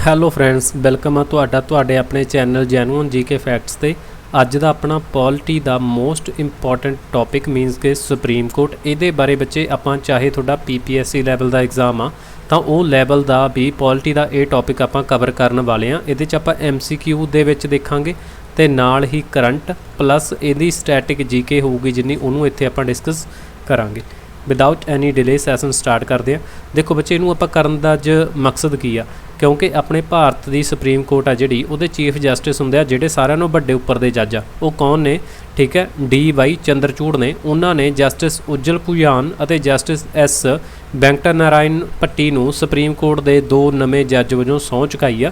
Hello friends, welcome ਆ ਤੁਹਾਡੇ ਆਪਣੇ ਚੈਨਲ ਜੈਨੂਅਨ ਜੀਕੇ ਫੈਕਟਸ ਤੇ। ਅੱਜ ਦਾ ਆਪਣਾ ਪੋਲਿਟੀ ਦਾ ਮੋਸਟ ਇੰਪੋਰਟੈਂਟ ਟੌਪਿਕ ਮੀਨਸ ਕਿ ਸੁਪਰੀਮ ਕੋਰਟ। ਇਹਦੇ ਬਾਰੇ ਬੱਚੇ ਆਪਾਂ ਚਾਹੇ ਤੁਹਾਡਾ ਪੀਪੀਐਸਸੀ ਲੈਵਲ ਦਾ ਐਗਜ਼ਾਮ ਆ ਤਾਂ ਉਹ ਲੈਵਲ ਦਾ ਵੀ ਪੋਲਿਟੀ ਦਾ ਇਹ ਟੌਪਿਕ ਆਪਾਂ ਕਵਰ ਕਰਨ ਵਾਲੇ ਆ। ਇਹਦੇ 'ਚ ਆਪਾਂ MCQ ਦੇ ਵਿੱਚ ਦੇਖਾਂਗੇ ਤੇ ਨਾਲ ਹੀ ਕਰੰਟ ਪਲੱਸ ਇਹਦੀ ਸਟੈਟਿਕ ਜੀਕੇ ਹੋਊਗੀ ਜਿੰਨੀ, ਉਹਨੂੰ ਇੱਥੇ ਆਪਾਂ ਡਿਸਕਸ ਕਰਾਂਗੇ। Without any delay session start ਕਰਦੇ ਹਾਂ। ਦੇਖੋ ਬੱਚੇ, ਇਹਨੂੰ ਆਪਾਂ ਕਰਨ ਦਾ ਅੱਜ ਮਕਸਦ ਕੀ ਆ, ਕਿਉਂਕਿ ਆਪਣੇ ਭਾਰਤ ਦੀ ਸੁਪਰੀਮ ਕੋਰਟ ਆ ਜਿਹੜੀ, ਉਹਦੇ ਚੀਫ ਜਸਟਿਸ ਹੁੰਦੇ ਆ ਜਿਹੜੇ ਸਾਰਿਆਂ ਨੂੰ ਵੱਡੇ ਉੱਪਰ ਦੇ ਜੱਜ ਆ। ਉਹ ਕੌਣ ਨੇ? ਠੀਕ ਹੈ, DY ਚੰਦਰਚੂੜ ਨੇ। ਉਹਨਾਂ ਨੇ ਜਸਟਿਸ ਉਜਲ ਭੁਜਾਨ ਅਤੇ ਜਸਟਿਸ S ਵੈਂਕਟਾ ਨਾਰਾਇਣ ਭੱਟੀ ਨੂੰ ਸੁਪਰੀਮ ਕੋਰਟ ਦੇ 2 ਨਵੇਂ ਜੱਜ ਵਜੋਂ ਸਹੁੰ ਚੁਕਾਈ ਆ।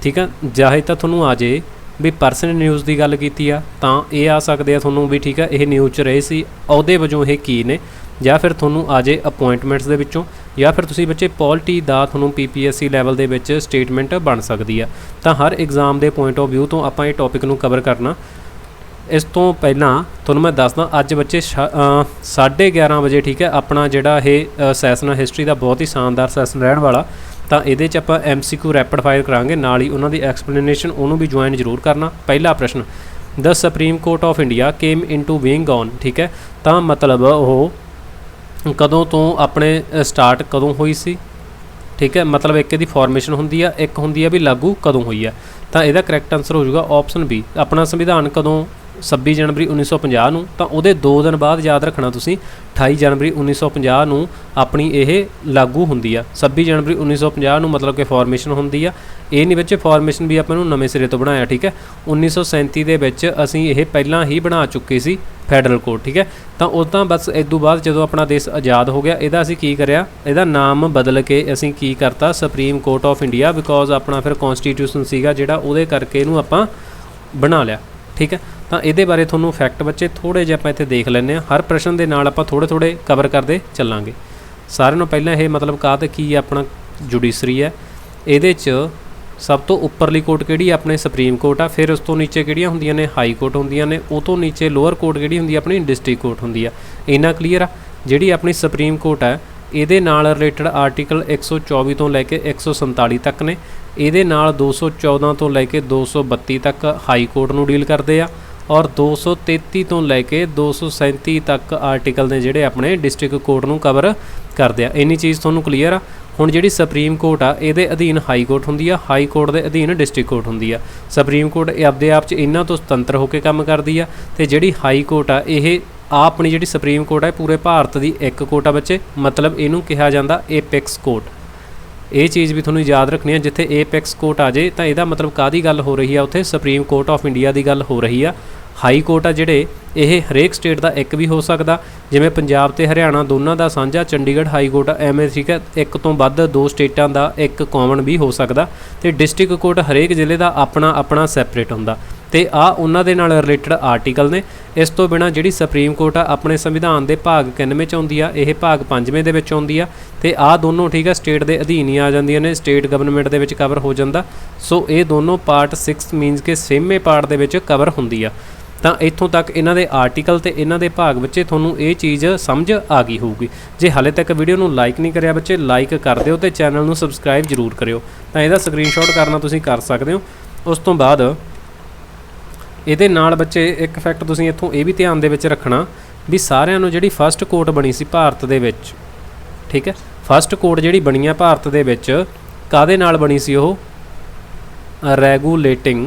ਠੀਕ ਹੈ, ਚਾਹੇ ਤਾਂ ਤੁਹਾਨੂੰ ਆ ਜੇ ਵੀ ਪਰਸਨ ਨਿਊਜ਼ ਦੀ ਗੱਲ ਕੀਤੀ ਆ ਤਾਂ ਇਹ ਆ ਸਕਦੇ ਆ ਤੁਹਾਨੂੰ ਵੀ, ਠੀਕ ਹੈ, ਇਹ ਨਿਊਜ਼ 'ਚ ਰਹੇ ਸੀ ਉਹਦੇ ਵਜੋਂ ਇਹ ਕੀ ਨੇ, ਜਾਂ ਫਿਰ ਤੁਹਾਨੂੰ ਆ ਜੇ ਅਪੋਇੰਟਮੈਂਟਸ ਦੇ ਵਿੱਚੋਂ, ਜਾਂ ਫਿਰ ਤੁਸੀਂ ਬੱਚੇ ਪੋਲਿਟੀ ਦਾ ਤੁਹਾਨੂੰ PPSC ਲੈਵਲ ਦੇ ਵਿੱਚ ਸਟੇਟਮੈਂਟ ਬਣ ਸਕਦੀ ਆ। ਤਾਂ ਹਰ ਐਗਜ਼ਾਮ ਦੇ ਪੁਆਇੰਟ ਆਫ ਵਿਊ ਤੋਂ ਆਪਾਂ ਇਹ ਟੌਪਿਕ ਨੂੰ ਕਵਰ ਕਰਨਾ। ਇਸ ਤੋਂ ਪਹਿਲਾਂ ਤੁਹਾਨੂੰ ਮੈਂ ਦੱਸਦਾ, ਅੱਜ ਬੱਚੇ 11:30 ਵਜੇ, ਠੀਕ ਹੈ, ਆਪਣਾ ਜਿਹੜਾ ਇਹ ਸੈਸ਼ਨ ਹਿਸਟਰੀ ਦਾ ਬਹੁਤ ਹੀ ਸ਼ਾਨਦਾਰ ਸੈਸ਼ਨ ਰਹਿਣ ਵਾਲਾ। ਤਾਂ ਇਹਦੇ 'ਚ ਆਪਾਂ MCQ ਰੈਪਿਡ ਫਾਇਰ ਕਰਾਂਗੇ, ਨਾਲ ਹੀ ਉਹਨਾਂ ਦੀ ਐਕਸਪਲੇਨੇਸ਼ਨ, ਉਹਨੂੰ ਵੀ ਜੁਆਇਨ ਜ਼ਰੂਰ ਕਰਨਾ। ਪਹਿਲਾ ਪ੍ਰਸ਼ਨ, the supreme court of India came into being on. ਠੀਕ ਹੈ, ਤਾਂ ਮਤਲਬ ਉਹ ਕਦੋਂ ਤੋਂ ਆਪਣੇ ਸਟਾਰਟ ਕਦੋਂ ਹੋਈ ਸੀ। ਠੀਕ ਹੈ, ਮਤਲਬ ਇੱਕ ਇਹਦੀ ਫਾਰਮੇਸ਼ਨ ਹੁੰਦੀ ਆ, ਇੱਕ ਹੁੰਦੀ ਆ ਵੀ ਲਾਗੂ ਕਦੋਂ ਹੋਈ ਆ। ਤਾਂ ਇਹਦਾ ਕਰੈਕਟ ਆਨਸਰ ਹੋ ਜਾਊਗਾ ਆਪਸ਼ਨ ਬੀ। ਆਪਣਾ ਸੰਵਿਧਾਨ ਕਦੋਂ? 26 ਜਨਵਰੀ 1950 ਨੂੰ। ਤਾਂ ਉਹਦੇ 2 ਦਿਨ ਬਾਅਦ ਯਾਦ ਰੱਖਣਾ ਤੁਸੀਂ, 28 ਜਨਵਰੀ 1950 ਨੂੰ ਆਪਣੀ ਇਹ ਲਾਗੂ ਹੁੰਦੀ ਆ। 26 ਜਨਵਰੀ 1950 ਨੂੰ ਮਤਲਬ ਕਿ ਫਾਰਮੇਸ਼ਨ ਹੁੰਦੀ ਆ। ਇਹ ਨਹੀਂ ਬੱਚੇ ਫਾਰਮੇਸ਼ਨ ਵੀ ਆਪਾਂ ਨੂੰ ਨਵੇਂ ਸਿਰੇ ਤੋਂ ਬਣਾਇਆ। ਠੀਕ ਹੈ, 1937 ਦੇ ਵਿੱਚ ਅਸੀਂ ਇਹ ਪਹਿਲਾਂ ਹੀ ਬਣਾ ਚੁੱਕੇ ਸੀ ਫੈਡਰਲ ਕੋਰਟ। ਠੀਕ ਹੈ, ਤਾਂ ਉੱਦਾਂ ਬਸ ਇਸ ਤੋਂ ਬਾਅਦ ਜਦੋਂ ਆਪਣਾ ਦੇਸ਼ ਆਜ਼ਾਦ ਹੋ ਗਿਆ, ਇਹਦਾ ਅਸੀਂ ਕੀ ਕਰਿਆ, ਇਹਦਾ ਨਾਮ ਬਦਲ ਕੇ ਅਸੀਂ ਕੀ ਕਰਤਾ, supreme court of India. Because ਆਪਣਾ ਫਿਰ ਕੌਨਸਟੀਟਿਊਸ਼ਨ ਸੀਗਾ ਜਿਹੜਾ, ਉਹਦੇ ਕਰਕੇ ਇਹਨੂੰ ਆਪਾਂ ਬਣਾ ਲਿਆ। ਠੀਕ ਹੈ, ਤਾਂ ਇਹਦੇ ਬਾਰੇ ਤੁਹਾਨੂੰ ਫੈਕਟ ਬੱਚੇ ਥੋੜ੍ਹੇ ਜਿਹੇ ਆਪਾਂ ਇੱਥੇ ਦੇਖ ਲੈਂਦੇ ਹਾਂ। ਹਰ ਪ੍ਰਸ਼ਨ ਦੇ ਨਾਲ ਆਪਾਂ ਥੋੜ੍ਹੇ ਕਵਰ ਕਰਦੇ ਚੱਲਾਂਗੇ। ਸਾਰਿਆਂ ਨੂੰ ਪਹਿਲਾਂ ਇਹ ਮਤਲਬ ਕਾਹ ਤੇ ਕੀ ਆਪਣਾ ਜੁਡੀਸ਼ਰੀ ਹੈ। ਇਹਦੇ 'ਚ ਸਭ ਤੋਂ ਉੱਪਰਲੀ ਕੋਰਟ ਕਿਹੜੀ? ਆਪਣੇ ਸੁਪਰੀਮ ਕੋਰਟ ਆ। ਫਿਰ ਉਸ ਤੋਂ ਨੀਚੇ ਕਿਹੜੀਆਂ ਹੁੰਦੀਆਂ ਨੇ? ਹਾਈ ਕੋਰਟ ਹੁੰਦੀਆਂ ਨੇ। ਉਹ ਤੋਂ ਨੀਚੇ ਲੋਅਰ ਕੋਰਟ ਕਿਹੜੀ ਹੁੰਦੀ ਆ? ਆਪਣੀ ਡਿਸਟ੍ਰਿਕਟ ਕੋਰਟ ਹੁੰਦੀ ਆ। ਇੰਨਾ ਕਲੀਅਰ ਆ। ਜਿਹੜੀ ਆਪਣੀ ਸੁਪਰੀਮ ਕੋਰਟ ਹੈ ਇਹਦੇ ਨਾਲ ਰਿਲੇਟਡ ਆਰਟੀਕਲ 124 ਤੋਂ ਲੈ ਕੇ 147 ਤੱਕ ਨੇ। ਇਹਦੇ ਨਾਲ 214 ਤੋਂ ਲੈ ਕੇ 232 ਤੱਕ ਹਾਈ ਕੋਰਟ ਨੂੰ ਡੀਲ ਕਰਦੇ ਆ, ਔਰ 233 ਤੋਂ ਲੈ ਕੇ 237 ਤੱਕ ਆਰਟੀਕਲ ਨੇ ਜਿਹੜੇ ਆਪਣੇ ਡਿਸਟ੍ਰਿਕਟ ਕੋਰਟ ਨੂੰ ਕਵਰ ਕਰਦੇ ਆ। ਇੰਨੀ ਚੀਜ਼ ਤੁਹਾਨੂੰ ਕਲੀਅਰ ਆ। ਹੁਣ ਜਿਹੜੀ ਸੁਪਰੀਮ ਕੋਰਟ ਆ ਇਹਦੇ ਅਧੀਨ ਹਾਈ ਕੋਰਟ ਹੁੰਦੀ ਆ, ਹਾਈ ਕੋਰਟ ਦੇ ਅਧੀਨ ਡਿਸਟ੍ਰਿਕਟ ਕੋਰਟ ਹੁੰਦੀ ਆ। ਸੁਪਰੀਮ ਕੋਰਟ ਇਹ ਆਪਦੇ ਆਪ 'ਚ ਇਹਨਾਂ ਤੋਂ ਸੁਤੰਤਰ ਹੋ ਕੇ ਕੰਮ ਕਰਦੀ ਆ, ਤੇ ਜਿਹੜੀ ਹਾਈ ਕੋਰਟ ਆ ਇਹ ਆਪਣੀ ਜਿਹੜੀ ਸੁਪਰੀਮ ਕੋਰਟ ਹੈ ਪੂਰੇ ਭਾਰਤ ਦੀ ਇੱਕ ਕੋਰਟ ਆ ਬੱਚੇ। ਮਤਲਬ ਇਹਨੂੰ ਕਿਹਾ ਜਾਂਦਾ ਏਪੈਕਸ ਕੋਰਟ। ਇਹ ਚੀਜ਼ ਵੀ ਤੁਹਾਨੂੰ ਯਾਦ ਰੱਖਣੀ ਹੈ। ਜਿੱਥੇ ਏਪੈਕਸ ਕੋਰਟ ਆ ਜੇ ਤਾਂ ਇਹਦਾ ਮਤਲਬ ਕਾਹਦੀ ਗੱਲ ਹੋ ਰਹੀ ਆ, ਉੱਥੇ ਸੁਪਰੀਮ ਕੋਰਟ ਆਫ ਇੰਡੀਆ ਦੀ ਗੱਲ ਹੋ ਰਹੀ ਆ। ਹਾਈ ਕੋਰਟ ਆ ਜਿਹੜੇ, ਇਹ ਹਰੇਕ ਸਟੇਟ ਦਾ ਇੱਕ ਵੀ ਹੋ ਸਕਦਾ, ਜਿਵੇਂ ਪੰਜਾਬ ਤੇ ਹਰਿਆਣਾ ਦੋਨਾਂ ਦਾ ਸਾਂਝਾ ਚੰਡੀਗੜ੍ਹ ਹਾਈ ਕੋਰਟ ਆ, ਐਵੇਂ। ਠੀਕ ਹੈ, ਇੱਕ ਤੋਂ ਵੱਧ 2 ਸਟੇਟਾਂ ਦਾ ਇੱਕ ਕਾਮਨ ਵੀ ਹੋ ਸਕਦਾ। ਤੇ ਡਿਸਟ੍ਰਿਕਟ ਕੋਰਟ ਹਰੇਕ ਜ਼ਿਲ੍ਹੇ ਦਾ ਆਪਣਾ ਸੈਪਰੇਟ ਹੁੰਦਾ। ਤੇ ਆ ਉਹਨਾਂ ਦੇ ਨਾਲ ਰਿਲੇਟਡ ਆਰਟੀਕਲ ਨੇ। ਇਸ ਤੋਂ ਬਿਨਾਂ ਜਿਹੜੀ ਸੁਪਰੀਮ ਕੋਰਟ ਆ ਆਪਣੇ ਸੰਵਿਧਾਨ ਦੇ ਭਾਗ 91 'ਚ ਆਉਂਦੀ ਆ, ਇਹ ਭਾਗ 5ਵੇਂ ਦੇ ਵਿੱਚ ਆਉਂਦੀ ਆ। ਤੇ ਆਹ ਦੋਨੋਂ, ਠੀਕ ਹੈ, ਸਟੇਟ ਦੇ ਅਧੀਨ ਹੀ ਆ ਜਾਂਦੀਆਂ ਨੇ, ਸਟੇਟ ਗਵਰਨਮੈਂਟ ਦੇ ਵਿੱਚ ਕਵਰ ਹੋ ਜਾਂਦਾ। ਸੋ ਇਹ ਦੋਨੋਂ ਪਾਰਟ 6 ਮੀਨਸ ਕਿ 6ਵੇਂ ਪਾਰਟ ਦੇ ਵਿੱਚ ਕਵਰ ਹੁੰਦੀ ਆ। ਤਾਂ ਇੱਥੋਂ ਤੱਕ ਇਹਨਾਂ ਦੇ ਆਰਟੀਕਲ ਤੇ ਇਹਨਾਂ ਦੇ ਭਾਗ ਬੱਚੇ ਤੁਹਾਨੂੰ ਇਹ ਚੀਜ਼ ਸਮਝ ਆ ਗਈ ਹੋਊਗੀ। ਜੇ ਹਾਲੇ ਤੱਕ ਵੀਡੀਓ ਨੂੰ ਲਾਈਕ ਨਹੀਂ ਕਰਿਆ ਬੱਚੇ, ਲਾਈਕ ਕਰ ਦਿਓ ਤੇ ਚੈਨਲ ਨੂੰ ਸਬਸਕ੍ਰਾਈਬ ਜ਼ਰੂਰ ਕਰਿਓ। ਤਾਂ ਇਹਦਾ ਸਕਰੀਨਸ਼ਾਟ ਕਰਨਾ ਤੁਸੀਂ ਕਰ ਸਕਦੇ ਹੋ। ਉਸ ਤੋਂ ਬਾਅਦ ਇਹਦੇ ਨਾਲ ਬੱਚੇ ਇੱਕ ਫੈਕਟ ਤੁਸੀਂ ਇੱਥੋਂ ਇਹ ਵੀ ਧਿਆਨ ਦੇ ਵਿੱਚ ਰੱਖਣਾ ਵੀ ਸਾਰਿਆਂ ਨੂੰ ਜਿਹੜੀ ਫਸਟ ਕੋਰਟ ਬਣੀ ਸੀ ਭਾਰਤ ਦੇ ਵਿੱਚ, ਠੀਕ ਹੈ, ਫਸਟ ਕੋਰਟ ਜਿਹੜੀ ਬਣੀ ਆ ਭਾਰਤ ਦੇ ਵਿੱਚ ਕਾਹਦੇ ਨਾਲ ਬਣੀ ਸੀ? ਉਹ ਰੈਗੂਲੇਟਿੰਗ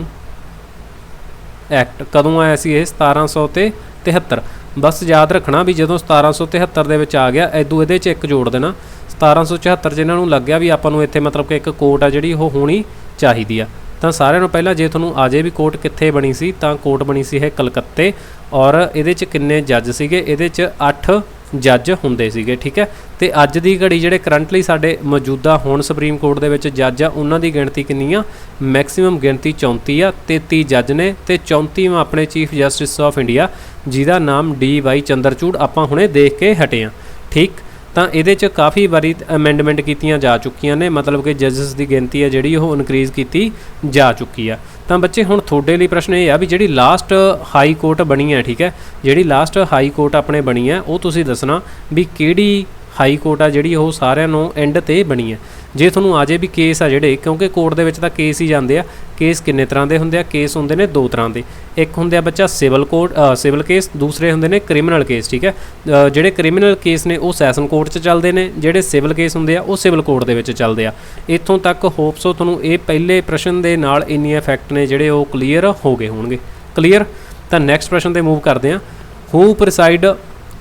ਐਕਟ। ਕਦੋਂ ਆਇਆ ਸੀ ਇਹ? 1773। ਬਸ ਯਾਦ ਰੱਖਣਾ ਵੀ ਜਦੋਂ 1773 ਦੇ ਵਿੱਚ ਆ ਗਿਆ, ਇਦੋਂ ਇਹਦੇ 'ਚ ਇੱਕ ਜੋੜ ਦੇਣਾ। 1774 'ਚ ਇਹਨਾਂ ਨੂੰ ਲੱਗਿਆ ਵੀ ਆਪਾਂ ਨੂੰ ਇੱਥੇ ਮਤਲਬ ਕਿ ਇੱਕ ਕੋਰਟ ਆ ਜਿਹੜੀ ਉਹ ਹੋਣੀ ਚਾਹੀਦੀ ਆ। ਤਾਂ ਸਾਰਿਆਂ ਨੂੰ ਪਹਿਲਾਂ ਜੇ ਤੁਹਾਨੂੰ ਆ ਜੇ ਵੀ ਕੋਰਟ ਕਿੱਥੇ ਬਣੀ ਸੀ, ਤਾਂ ਕੋਰਟ ਬਣੀ ਸੀ ਇਹ ਕਲਕੱਤੇ। ਔਰ ਇਹਦੇ 'ਚ ਕਿੰਨੇ ਜੱਜ ਸੀਗੇ? ਇਹਦੇ 'ਚ 8 ਜੱਜ ਹੁੰਦੇ ਸੀਗੇ। ਠੀਕ ਹੈ, ਤੇ ਅੱਜ ਦੀ ਘੜੀ ਜਿਹੜੇ ਕਰੰਟਲੀ ਸਾਡੇ ਮੌਜੂਦਾ ਹੁਣ ਸੁਪਰੀਮ ਕੋਰਟ ਦੇ ਵਿੱਚ ਜੱਜ ਆ, ਉਹਨਾਂ ਦੀ ਗਿਣਤੀ ਕਿੰਨੀ ਆ? ਮੈਕਸਿਮਮ ਗਿਣਤੀ 34 ਆ। 33 ਜੱਜ ਨੇ ਤੇ 34ਵਾਂ ਆਪਣੇ ਚੀਫ ਜਸਟਿਸ ਆਫ ਇੰਡੀਆ, ਜਿਹਦਾ ਨਾਮ DY ਚੰਦਰਚੂੜ ਆਪਾਂ ਹੁਣੇ ਦੇਖ ਕੇ ਹਟੇ ਆ। ਠੀਕ, ਤਾਂ ਇਹਦੇ 'ਚ ਕਾਫੀ ਵਾਰੀ ਅਮੈਂਡਮੈਂਟ ਕੀਤੀਆਂ ਜਾ ਚੁੱਕੀਆਂ ਨੇ, ਮਤਲਬ ਕਿ ਜੱਜਸ ਦੀ ਗਿਣਤੀ ਹੈ ਜਿਹੜੀ ਉਹ ਇਨਕਰੀਜ਼ ਕੀਤੀ ਜਾ ਚੁੱਕੀ ਆ। ਤਾਂ ਬੱਚੇ ਹੁਣ ਤੁਹਾਡੇ ਲਈ ਪ੍ਰਸ਼ਨ ਇਹ ਆ ਵੀ ਜਿਹੜੀ ਲਾਸਟ ਹਾਈ ਕੋਰਟ ਬਣੀ ਹੈ, ਠੀਕ ਹੈ, ਜਿਹੜੀ ਲਾਸਟ ਹਾਈ ਕੋਰਟ ਆਪਣੇ ਬਣੀ ਹੈ ਉਹ ਤੁਸੀਂ ਦੱਸਣਾ ਵੀ ਕਿਹੜੀ ਹਾਈ ਕੋਰਟ ਆ ਜਿਹੜੀ ਉਹ ਸਾਰਿਆਂ ਨੂੰ ਐਂਡ 'ਤੇ ਬਣੀ ਹੈ। ਜੇ ਤੁਹਾਨੂੰ ਆ ਜੇ ਵੀ ਕੇਸ ਆ ਜਿਹੜੇ, ਕਿਉਂਕਿ ਕੋਰਟ ਦੇ ਵਿੱਚ ਤਾਂ ਕੇਸ ਹੀ ਜਾਂਦੇ ਆ। ਕੇਸ ਕਿੰਨੇ ਤਰ੍ਹਾਂ ਦੇ ਹੁੰਦੇ ਆ? ਕੇਸ ਹੁੰਦੇ ਨੇ 2 ਤਰ੍ਹਾਂ ਦੇ। ਇੱਕ ਹੁੰਦੇ ਆ ਬੱਚਾ ਸਿਵਲ ਕੇਸ, ਦੂਸਰੇ ਹੁੰਦੇ ਨੇ ਕ੍ਰਿਮੀਨਲ ਕੇਸ। ਠੀਕ ਹੈ, ਜਿਹੜੇ ਕ੍ਰਿਮੀਨਲ ਕੇਸ ਨੇ ਉਹ ਸੈਸ਼ਨ ਕੋਰਟ 'ਚ ਚੱਲਦੇ ਨੇ, ਜਿਹੜੇ ਸਿਵਲ ਕੇਸ ਹੁੰਦੇ ਆ ਉਹ ਸਿਵਲ ਕੋਰਟ ਦੇ ਵਿੱਚ ਚੱਲਦੇ ਆ। ਇੱਥੋਂ ਤੱਕ ਹੋਪਸੋ ਤੁਹਾਨੂੰ ਇਹ ਪਹਿਲੇ ਪ੍ਰਸ਼ਨ ਦੇ ਨਾਲ ਇੰਨੇ ਫੈਕਟ ਨੇ ਜਿਹੜੇ ਉਹ ਕਲੀਅਰ ਹੋ ਗਏ ਹੋਣਗੇ। ਕਲੀਅਰ? ਤਾਂ ਨੈਕਸਟ ਪ੍ਰਸ਼ਨ ਤੇ ਮੂਵ ਕਰਦੇ ਹਾਂ। Who preside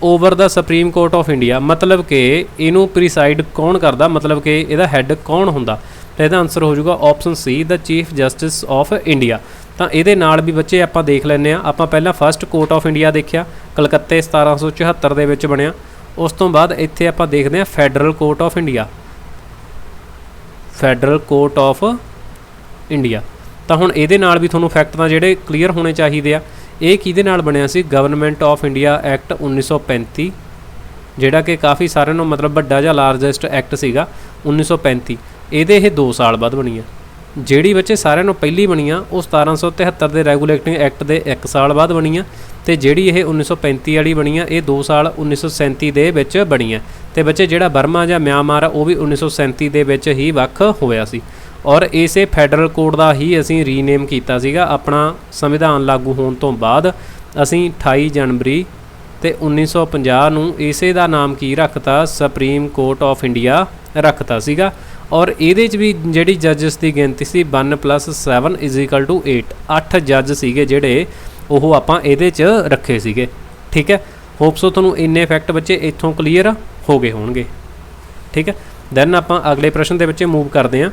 over the supreme court of India, ਮਤਲਬ ਕਿ ਇਹਨੂੰ ਪ੍ਰੀਸਾਈਡ ਕੌਣ ਕਰਦਾ, ਮਤਲਬ ਕਿ ਇਹਦਾ ਹੈੱਡ ਕੌਣ ਹੁੰਦਾ? ਤਾਂ ਇਹਦਾ ਆਨਸਰ ਹੋ ਜਾਊਗਾ option C, the chief justice of India. ਤਾਂ ਇਹਦੇ ਨਾਲ ਵੀ ਬੱਚੇ ਆਪਾਂ ਦੇਖ ਲੈਂਦੇ ਹਾਂ। ਆਪਾਂ ਪਹਿਲਾਂ ਫਸਟ ਕੋਰਟ ਆਫ ਇੰਡੀਆ ਦੇਖਿਆ, ਕਲਕੱਤੇ 1774 ਦੇ ਵਿੱਚ ਬਣਿਆ। ਉਸ ਤੋਂ ਬਾਅਦ ਇੱਥੇ ਆਪਾਂ ਦੇਖਦੇ ਹਾਂ federal court of India, federal court of India. ਤਾਂ ਹੁਣ ਇਹਦੇ ਨਾਲ ਵੀ ਤੁਹਾਨੂੰ ਫੈਕਟ ਤਾਂ ਜਿਹੜੇ ਕਲੀਅਰ ਹੋਣੇ ਚਾਹੀਦੇ ਆ। ਇਹ ਕਿਹਦੇ ਨਾਲ ਬਣਿਆ ਸੀ? ਗਵਰਨਮੈਂਟ ਆਫ ਇੰਡੀਆ ਐਕਟ 1935, ਜਿਹੜਾ ਕਿ ਕਾਫੀ ਸਾਰਿਆਂ ਨੂੰ ਮਤਲਬ ਵੱਡਾ ਜਾਂ ਲਾਰਜੈਸਟ ਐਕਟ ਸੀਗਾ 1935। ਇਹਦੇ ਇਹ 2 ਸਾਲ ਬਾਅਦ ਬਣੀ ਆ। ਜਿਹੜੀ ਬੱਚੇ ਸਾਰਿਆਂ ਨੂੰ ਪਹਿਲੀ ਬਣੀ ਆ ਉਹ 1773 ਦੇ ਰੈਗੂਲੇਟਿੰਗ ਐਕਟ ਦੇ 1 ਸਾਲ ਬਾਅਦ ਬਣੀ ਆ, ਤੇ ਜਿਹੜੀ ਇਹ 1935 ਵਾਲੀ ਬਣੀ ਆ ਇਹ 2 ਸਾਲ 1937 ਦੇ ਵਿੱਚ ਬਣੀ ਆ। ਤੇ ਬੱਚੇ ਜਿਹੜਾ ਬਰਮਾ ਜਾਂ ਮਿਆਂਮਾਰ ਆ ਉਹ ਵੀ 1937 ਦੇ ਵਿੱਚ ਹੀ ਵੱਖ ਹੋਇਆ ਸੀ। ਔਰ ਇਸੇ ਫੈਡਰਲ ਕੋਡ ਦਾ ਹੀ ਅਸੀਂ ਰੀਨੇਮ ਕੀਤਾ ਸੀਗਾ ਆਪਣਾ ਸੰਵਿਧਾਨ ਲਾਗੂ ਹੋਣ ਤੋਂ ਬਾਅਦ। ਅਸੀਂ 28 ਜਨਵਰੀ ਤੇ 1950 ਨੂੰ ਇਸੇ ਦਾ ਨਾਮ ਕੀ ਰੱਖਤਾ? ਸੁਪਰੀਮ ਕੋਰਟ ਆਫ ਇੰਡੀਆ ਰੱਖਤਾ ਸੀਗਾ। ਔਰ ਇਹਦੇ 'ਚ ਵੀ ਜਿਹੜੀ ਜੱਜਸ ਦੀ ਗਿਣਤੀ ਸੀ 1 + 7 = 8। 8 ਜੱਜ ਸੀਗੇ ਜਿਹੜੇ ਉਹ ਆਪਾਂ ਇਹਦੇ 'ਚ ਰੱਖੇ ਸੀਗੇ। ਠੀਕ ਹੈ, ਹੋਪਸੋ ਤੁਹਾਨੂੰ ਇੰਨੇ ਫੈਕਟ ਬੱਚੇ ਇੱਥੋਂ ਕਲੀਅਰ ਹੋ ਗਏ ਹੋਣਗੇ। ਠੀਕ ਹੈ, ਦੈਨ ਆਪਾਂ ਅਗਲੇ ਪ੍ਰਸ਼ਨ ਦੇ ਵਿੱਚ ਮੂਵ ਕਰਦੇ ਹਾਂ।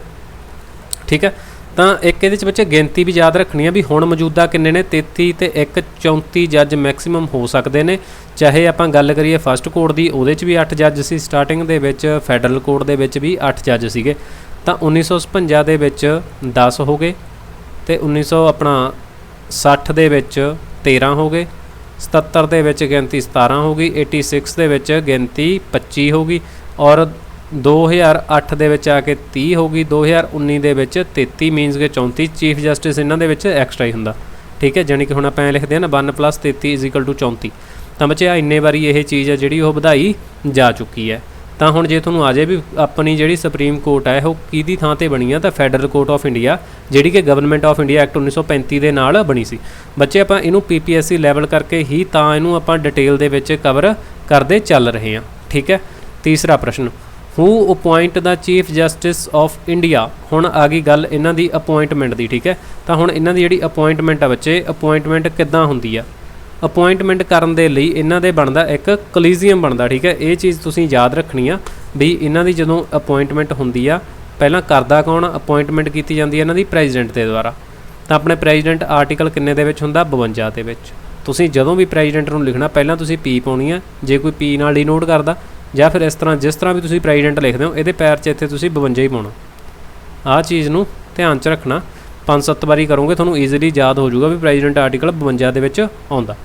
ਠੀਕ ਹੈ, ਤਾਂ ਇੱਕ ਇਹਦੇ 'ਚ ਬੱਚੇ ਗਿਣਤੀ ਵੀ ਯਾਦ ਰੱਖਣੀ ਆ ਵੀ ਹੁਣ ਮੌਜੂਦਾ ਕਿੰਨੇ ਨੇ? 33 ਤੇ 1 34 ਜੱਜ ਮੈਕਸਿਮਮ ਹੋ ਸਕਦੇ ਨੇ। ਚਾਹੇ ਆਪਾਂ ਗੱਲ ਕਰੀਏ ਫਸਟ ਕੋਰਟ ਦੀ, ਉਹਦੇ 'ਚ ਵੀ 8 ਜੱਜ ਸੀ ਸਟਾਰਟਿੰਗ ਦੇ ਵਿੱਚ, ਫੈਡਰਲ ਕੋਰਟ ਦੇ ਵਿੱਚ ਵੀ 8 ਜੱਜ ਸੀਗੇ। ਤਾਂ 1956 ਦੇ ਵਿੱਚ 10 ਹੋ ਗਏ, ਤੇ 1960 ਦੇ ਵਿੱਚ 13 ਹੋ ਗਏ, 77 ਦੇ ਵਿੱਚ ਗਿਣਤੀ 17 ਹੋ ਗਈ, 86 ਦੇ ਵਿੱਚ ਗਿਣਤੀ 25 ਹੋ ਗਈ, ਔਰ 2008 ਦੇ ਵਿੱਚ ਆ ਕੇ 30 ਹੋ ਗਈ, 2019 ਦੇ ਵਿੱਚ 33 ਮੀਨਸ ਕਿ 34। ਚੀਫ ਜਸਟਿਸ ਇਹਨਾਂ ਦੇ ਵਿੱਚ ਐਕਸਟਰਾ ਹੀ ਹੁੰਦਾ। ਠੀਕ ਹੈ, ਜਾਣੀ ਕਿ ਹੁਣ ਆਪਾਂ ਐਂ ਲਿਖਦੇ ਹਾਂ ਨਾ 1 + 33 = 34। ਤਾਂ ਬੱਚੇ ਆ ਇੰਨੇ ਵਾਰੀ ਇਹ ਚੀਜ਼ ਹੈ ਜਿਹੜੀ ਉਹ ਵਧਾਈ ਜਾ ਚੁੱਕੀ ਹੈ। ਤਾਂ ਹੁਣ ਜੇ ਤੁਹਾਨੂੰ ਆ ਜਾਏ ਵੀ ਆਪਣੀ ਜਿਹੜੀ ਸੁਪਰੀਮ ਕੋਰਟ ਹੈ ਉਹ ਕਿਹਦੀ ਥਾਂ ਤੇ ਬਣੀ ਆ, ਤਾਂ ਫੈਡਰਲ ਕੋਰਟ ਆਫ ਇੰਡੀਆ, ਜਿਹੜੀ ਕਿ ਗਵਰਨਮੈਂਟ ਆਫ ਇੰਡੀਆ ਐਕਟ 1935 ਦੇ ਨਾਲ ਬਣੀ ਸੀ। ਬੱਚੇ ਆਪਾਂ ਇਹਨੂੰ PPSC ਲੈਵਲ ਕਰਕੇ ਹੀ ਤਾਂ ਇਹਨੂੰ ਆਪਾਂ ਡਿਟੇਲ ਦੇ ਵਿੱਚ ਕਵਰ ਕਰਦੇ ਚੱਲ ਰਹੇ ਹਾਂ। ਠੀਕ ਹੈ, ਤੀਸਰਾ ਪ੍ਰਸ਼ਨ, who appoint the chief justice of India. ਹੁਣ ਆ ਗਈ ਗੱਲ ਇਹਨਾਂ ਦੀ ਅਪੁਆਇੰਟਮੈਂਟ ਦੀ। ਠੀਕ ਹੈ, ਤਾਂ ਹੁਣ ਇਹਨਾਂ ਦੀ ਜਿਹੜੀ ਅਪੁਆਇੰਟਮੈਂਟ ਆ ਬੱਚੇ, ਅਪੁਆਇੰਟਮੈਂਟ ਕਿੱਦਾਂ ਹੁੰਦੀ ਆ? ਅਪੁਆਇੰਟਮੈਂਟ ਕਰਨ ਦੇ ਲਈ ਇਹਨਾਂ ਦੇ ਬਣਦਾ ਇੱਕ ਕੋਲੀਜੀਅਮ ਬਣਦਾ। ਠੀਕ ਹੈ, ਇਹ ਚੀਜ਼ ਤੁਸੀਂ ਯਾਦ ਰੱਖਣੀ ਆ ਵੀ ਇਹਨਾਂ ਦੀ ਜਦੋਂ ਅਪੁਆਇੰਟਮੈਂਟ ਹੁੰਦੀ ਆ ਪਹਿਲਾਂ ਕਰਦਾ ਕੌਣ? ਅਪੁਆਇੰਟਮੈਂਟ ਕੀਤੀ ਜਾਂਦੀ ਹੈ ਇਹਨਾਂ ਦੀ ਪ੍ਰੈਜ਼ੀਡੈਂਟ ਦੇ ਦੁਆਰਾ। ਤਾਂ ਆਪਣੇ ਪ੍ਰੈਜ਼ੀਡੈਂਟ ਆਰਟੀਕਲ ਕਿੰਨੇ ਦੇ ਵਿੱਚ ਹੁੰਦਾ? 52 ਦੇ ਵਿੱਚ। ਤੁਸੀਂ ਜਦੋਂ ਵੀ ਪ੍ਰੈਜ਼ੀਡੈਂਟ ਨੂੰ ਲਿਖਣਾ ਪਹਿਲਾਂ ਤੁਸੀਂ ਪੀ ਪਾਉਣੀ ਆ, ਜੇ ਕੋਈ ਪੀ ਨਾਲ ਡੀਨੋਟ ਕਰਦਾ, ਜਾਂ ਫਿਰ ਇਸ ਤਰ੍ਹਾਂ ਜਿਸ ਤਰ੍ਹਾਂ ਵੀ ਤੁਸੀਂ ਪ੍ਰੈਜ਼ੀਡੈਂਟ ਲਿਖਦੇ ਹੋ ਇਹਦੇ ਪੈਰ 'ਚ ਇੱਥੇ ਤੁਸੀਂ 52 ਹੀ ਪਾਉਣਾ। ਆਹ ਚੀਜ਼ ਨੂੰ ਧਿਆਨ 'ਚ ਰੱਖਣਾ। 5-7 ਵਾਰੀ ਕਰੋਗੇ ਤੁਹਾਨੂੰ ਈਜ਼ੀਲੀ ਯਾਦ ਹੋ ਜਾਊਗਾ ਵੀ ਪ੍ਰੈਜ਼ੀਡੈਂਟ ਆਰਟੀਕਲ 52 ਦੇ ਵਿੱਚ ਆਉਂਦਾ।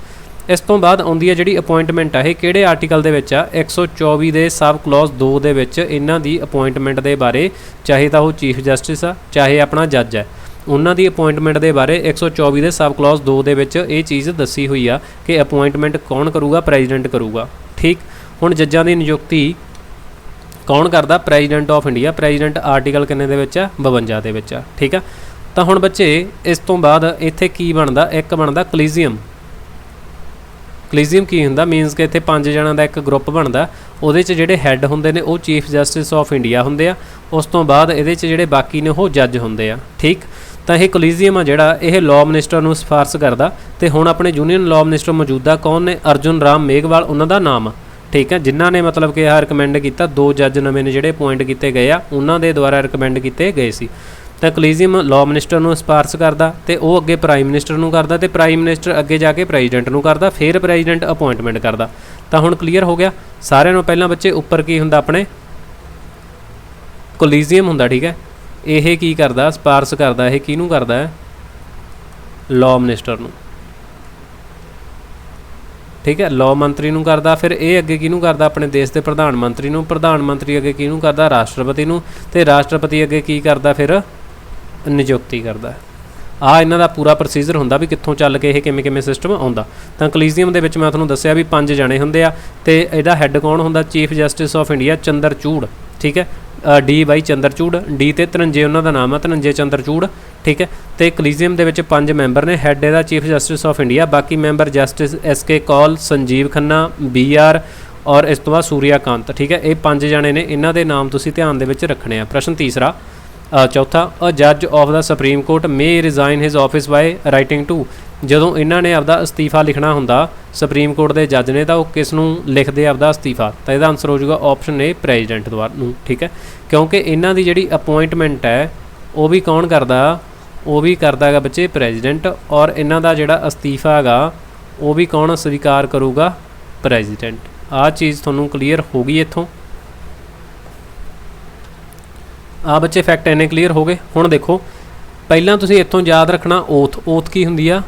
ਇਸ ਤੋਂ ਬਾਅਦ ਆਉਂਦੀ ਹੈ ਜਿਹੜੀ ਅਪੁਆਇੰਟਮੈਂਟ ਆ, ਇਹ ਕਿਹੜੇ ਆਰਟੀਕਲ ਦੇ ਵਿੱਚ ਆ? 124 ਦੇ ਸਬ ਕਲੌਜ਼ 2 ਦੇ ਵਿੱਚ ਇਹਨਾਂ ਦੀ ਅਪੁਆਇੰਟਮੈਂਟ ਦੇ ਬਾਰੇ, ਚਾਹੇ ਤਾਂ ਉਹ ਚੀਫ ਜਸਟਿਸ ਆ ਚਾਹੇ ਆਪਣਾ ਜੱਜ ਹੈ, ਉਹਨਾਂ ਦੀ ਅਪੁਆਇੰਟਮੈਂਟ ਦੇ ਬਾਰੇ 124 ਦੇ ਸਬ ਕਲੌਜ਼ 2 ਦੇ ਵਿੱਚ ਇਹ ਚੀਜ਼ ਦੱਸੀ ਹੋਈ ਆ ਕਿ ਅਪੁਆਇੰਟਮੈਂਟ ਕੌਣ ਕਰੂਗਾ? ਪ੍ਰੈਜ਼ੀਡੈਂਟ ਕਰੂਗਾ। ਠੀਕ, ਹੁਣ ਜੱਜਾਂ ਦੀ ਨਿਯੁਕਤੀ ਕੌਣ ਕਰਦਾ? President of India. President article ਕਿੰਨੇ ਦੇ ਵਿੱਚ ਆ? 52 ਦੇ ਵਿੱਚ ਆ। ਠੀਕ ਆ, ਤਾਂ ਹੁਣ ਬੱਚੇ ਇਸ ਤੋਂ ਬਾਅਦ ਇੱਥੇ ਕੀ ਬਣਦਾ? ਇੱਕ ਬਣਦਾ ਕੋਲੀਜੀਅਮ। ਕੋਲੀਜੀਅਮ ਕੀ ਹੁੰਦਾ? ਮੀਨਸ ਕਿ ਇੱਥੇ 5 ਜਣਾਂ ਦਾ ਇੱਕ ਗਰੁੱਪ ਬਣਦਾ, ਉਹਦੇ 'ਚ ਜਿਹੜੇ ਹੈੱਡ ਹੁੰਦੇ ਨੇ ਉਹ ਚੀਫ ਜਸਟਿਸ ਆਫ ਇੰਡੀਆ ਹੁੰਦੇ ਆ। ਉਸ ਤੋਂ ਬਾਅਦ ਇਹਦੇ 'ਚ ਜਿਹੜੇ ਬਾਕੀ ਨੇ ਉਹ ਜੱਜ ਹੁੰਦੇ ਆ। ਠੀਕ, ਤਾਂ ਇਹ ਕੋਲੀਜੀਅਮ ਆ ਜਿਹੜਾ ਇਹ ਲਾਅ ਮਿਨਿਸਟਰ ਨੂੰ ਸਿਫਾਰਸ਼ ਕਰਦਾ। ਤੇ ਹੁਣ ਆਪਣੇ ਯੂਨੀਅਨ ਲਾਅ ਮਿਨਿਸਟਰ ਮੌਜੂਦਾ ਕੌਣ ਨੇ? ਅਰਜੁਨ ਰਾਮ ਮੇਘਵਾਲ ਉਹਨਾਂ ਦਾ ਨਾਮ ਆ। ਠੀਕ ਹੈ, ਜਿਨ੍ਹਾਂ ਨੇ ਮਤਲਬ ਕਿ ਆਹ ਰਿਕਮੈਂਡ ਕੀਤਾ। 2 ਜੱਜ ਨਵੇਂ ਨੇ ਜਿਹੜੇ ਅਪੁਆਇੰਟ ਕੀਤੇ ਗਏ ਆ, ਉਹਨਾਂ ਦੇ ਦੁਆਰਾ ਰਿਕਮੈਂਡ ਕੀਤੇ ਗਏ ਸੀ। ਤਾਂ ਕੋਲੀਜੀਅਮ ਲਾਅ ਮਿਨਿਸਟਰ ਨੂੰ ਸਿਫਾਰਸ਼ ਕਰਦਾ ਤੇ ਉਹ ਅੱਗੇ ਪ੍ਰਾਈਮ ਮਿਨਿਸਟਰ ਨੂੰ ਕਰਦਾ, ਤੇ ਪ੍ਰਾਈਮ ਮਿਨਿਸਟਰ ਅੱਗੇ ਜਾ ਕੇ ਪ੍ਰੈਜ਼ੀਡੈਂਟ ਨੂੰ ਕਰਦਾ, ਫਿਰ ਪ੍ਰੈਜ਼ੀਡੈਂਟ ਅਪੁਆਇੰਟਮੈਂਟ ਕਰਦਾ। ਤਾਂ ਹੁਣ ਕਲੀਅਰ ਹੋ ਗਿਆ ਸਾਰਿਆਂ ਨੂੰ। ਪਹਿਲਾਂ ਬੱਚੇ ਉੱਪਰ ਕੀ ਹੁੰਦਾ? ਆਪਣੇ ਕੋਲੀਜੀਅਮ ਹੁੰਦਾ। ਠੀਕ ਹੈ, ਇਹ ਕੀ ਕਰਦਾ? ਸਿਫਾਰਸ਼ ਕਰਦਾ। ਇਹ ਕਿਹਨੂੰ ਕਰਦਾ ਹੈ? ਲਾਅ ਮਿਨਿਸਟਰ ਨੂੰ। ਠੀਕ ਹੈ, ਲਾਅ ਮੰਤਰੀ ਨੂੰ ਕਰਦਾ। ਫਿਰ ਇਹ ਅੱਗੇ ਕਿਹਨੂੰ ਕਰਦਾ? ਆਪਣੇ ਦੇਸ਼ ਦੇ ਪ੍ਰਧਾਨ ਮੰਤਰੀ ਨੂੰ। ਪ੍ਰਧਾਨ ਮੰਤਰੀ ਅੱਗੇ ਕਿਹਨੂੰ ਕਰਦਾ? ਰਾਸ਼ਟਰਪਤੀ ਨੂੰ। ਤੇ ਰਾਸ਼ਟਰਪਤੀ ਅੱਗੇ ਕੀ ਕਰਦਾ? ਫਿਰ ਨਿਯੁਕਤੀ ਕਰਦਾ। ਆਹ ਇਹਨਾਂ ਦਾ ਪੂਰਾ ਪ੍ਰੋਸੀਜਰ ਹੁੰਦਾ ਵੀ ਕਿੱਥੋਂ ਚੱਲ ਕੇ ਇਹ ਕਿਵੇਂ ਕਿਵੇਂ ਸਿਸਟਮ ਆਉਂਦਾ। ਤਾਂ ਕੋਲੀਜੀਅਮ ਦੇ ਵਿੱਚ ਮੈਂ ਤੁਹਾਨੂੰ ਦੱਸਿਆ ਵੀ 5 ਜਣੇ ਹੁੰਦੇ ਆ, ਤੇ ਇਹਦਾ ਹੈੱਡ ਕੌਣ ਹੁੰਦਾ? Chief justice of India Chandrachud. ਠੀਕ ਹੈ, डी बाई चंद्रचूड़, डी ते धनंजय उन्हों का नाम है, धनंजय चंद्रचूड़, ठीक है। तो कलीजियम के विच 5 मैंबर ने, हैड इहदा चीफ जस्टिस ऑफ इंडिया, बाकी member justice SK Kaul, Sanjiv Khanna, BR और इस तो बाद सूर्याकांत, ठीक है। ये 5 जने ने, इन्हों के नाम तुसीं ध्यान दे विच रखने आ। प्रश्न तीसरा चौथा, अ जज of the supreme court may resign his office by writing to, ਜਦੋਂ ਇਹਨਾਂ ਨੇ ਆਪਦਾ ਅਸਤੀਫਾ ਲਿਖਣਾ ਹੁੰਦਾ ਸੁਪਰੀਮ ਕੋਰਟ ਦੇ ਜੱਜ ਨੇ, ਤਾਂ ਉਹ ਕਿਸ ਨੂੰ ਲਿਖਦੇ ਆਪਦਾ ਅਸਤੀਫਾ? ਤਾਂ ਇਹਦਾ ਆਨਸਰ ਹੋ ਜਾਊਗਾ ਆਪਸ਼ਨ ਏ, ਪ੍ਰੈਜ਼ੀਡੈਂਟ ਦੁਆਰਾ ਨੂੰ, ਠੀਕ ਹੈ। ਕਿਉਂਕਿ ਇਹਨਾਂ ਦੀ ਜਿਹੜੀ ਅਪੋਇੰਟਮੈਂਟ ਹੈ ਉਹ ਵੀ ਕੌਣ ਕਰਦਾ? ਉਹ ਵੀ ਕਰਦਾ ਹੈਗਾ ਬੱਚੇ ਪ੍ਰੈਜ਼ੀਡੈਂਟ, ਔਰ ਇਹਨਾਂ ਦਾ ਜਿਹੜਾ ਅਸਤੀਫਾ ਹੈਗਾ ਉਹ ਵੀ ਕੌਣ ਸਵੀਕਾਰ ਕਰੂਗਾ? ਪ੍ਰੈਜ਼ੀਡੈਂਟ। ਆਹ ਚੀਜ਼ ਤੁਹਾਨੂੰ ਕਲੀਅਰ ਹੋ ਗਈ ਇੱਥੋਂ? ਆ ਬੱਚੇ ਫੈਕਟ ਇੰਨੇ ਕਲੀਅਰ ਹੋ ਗਏ। ਹੁਣ ਦੇਖੋ ਪਹਿਲਾਂ ਤੁਸੀਂ ਇੱਥੋਂ ਯਾਦ ਰੱਖਣਾ ਓਥ। ਓਥ ਕੀ ਹੁੰਦੀ ਆ?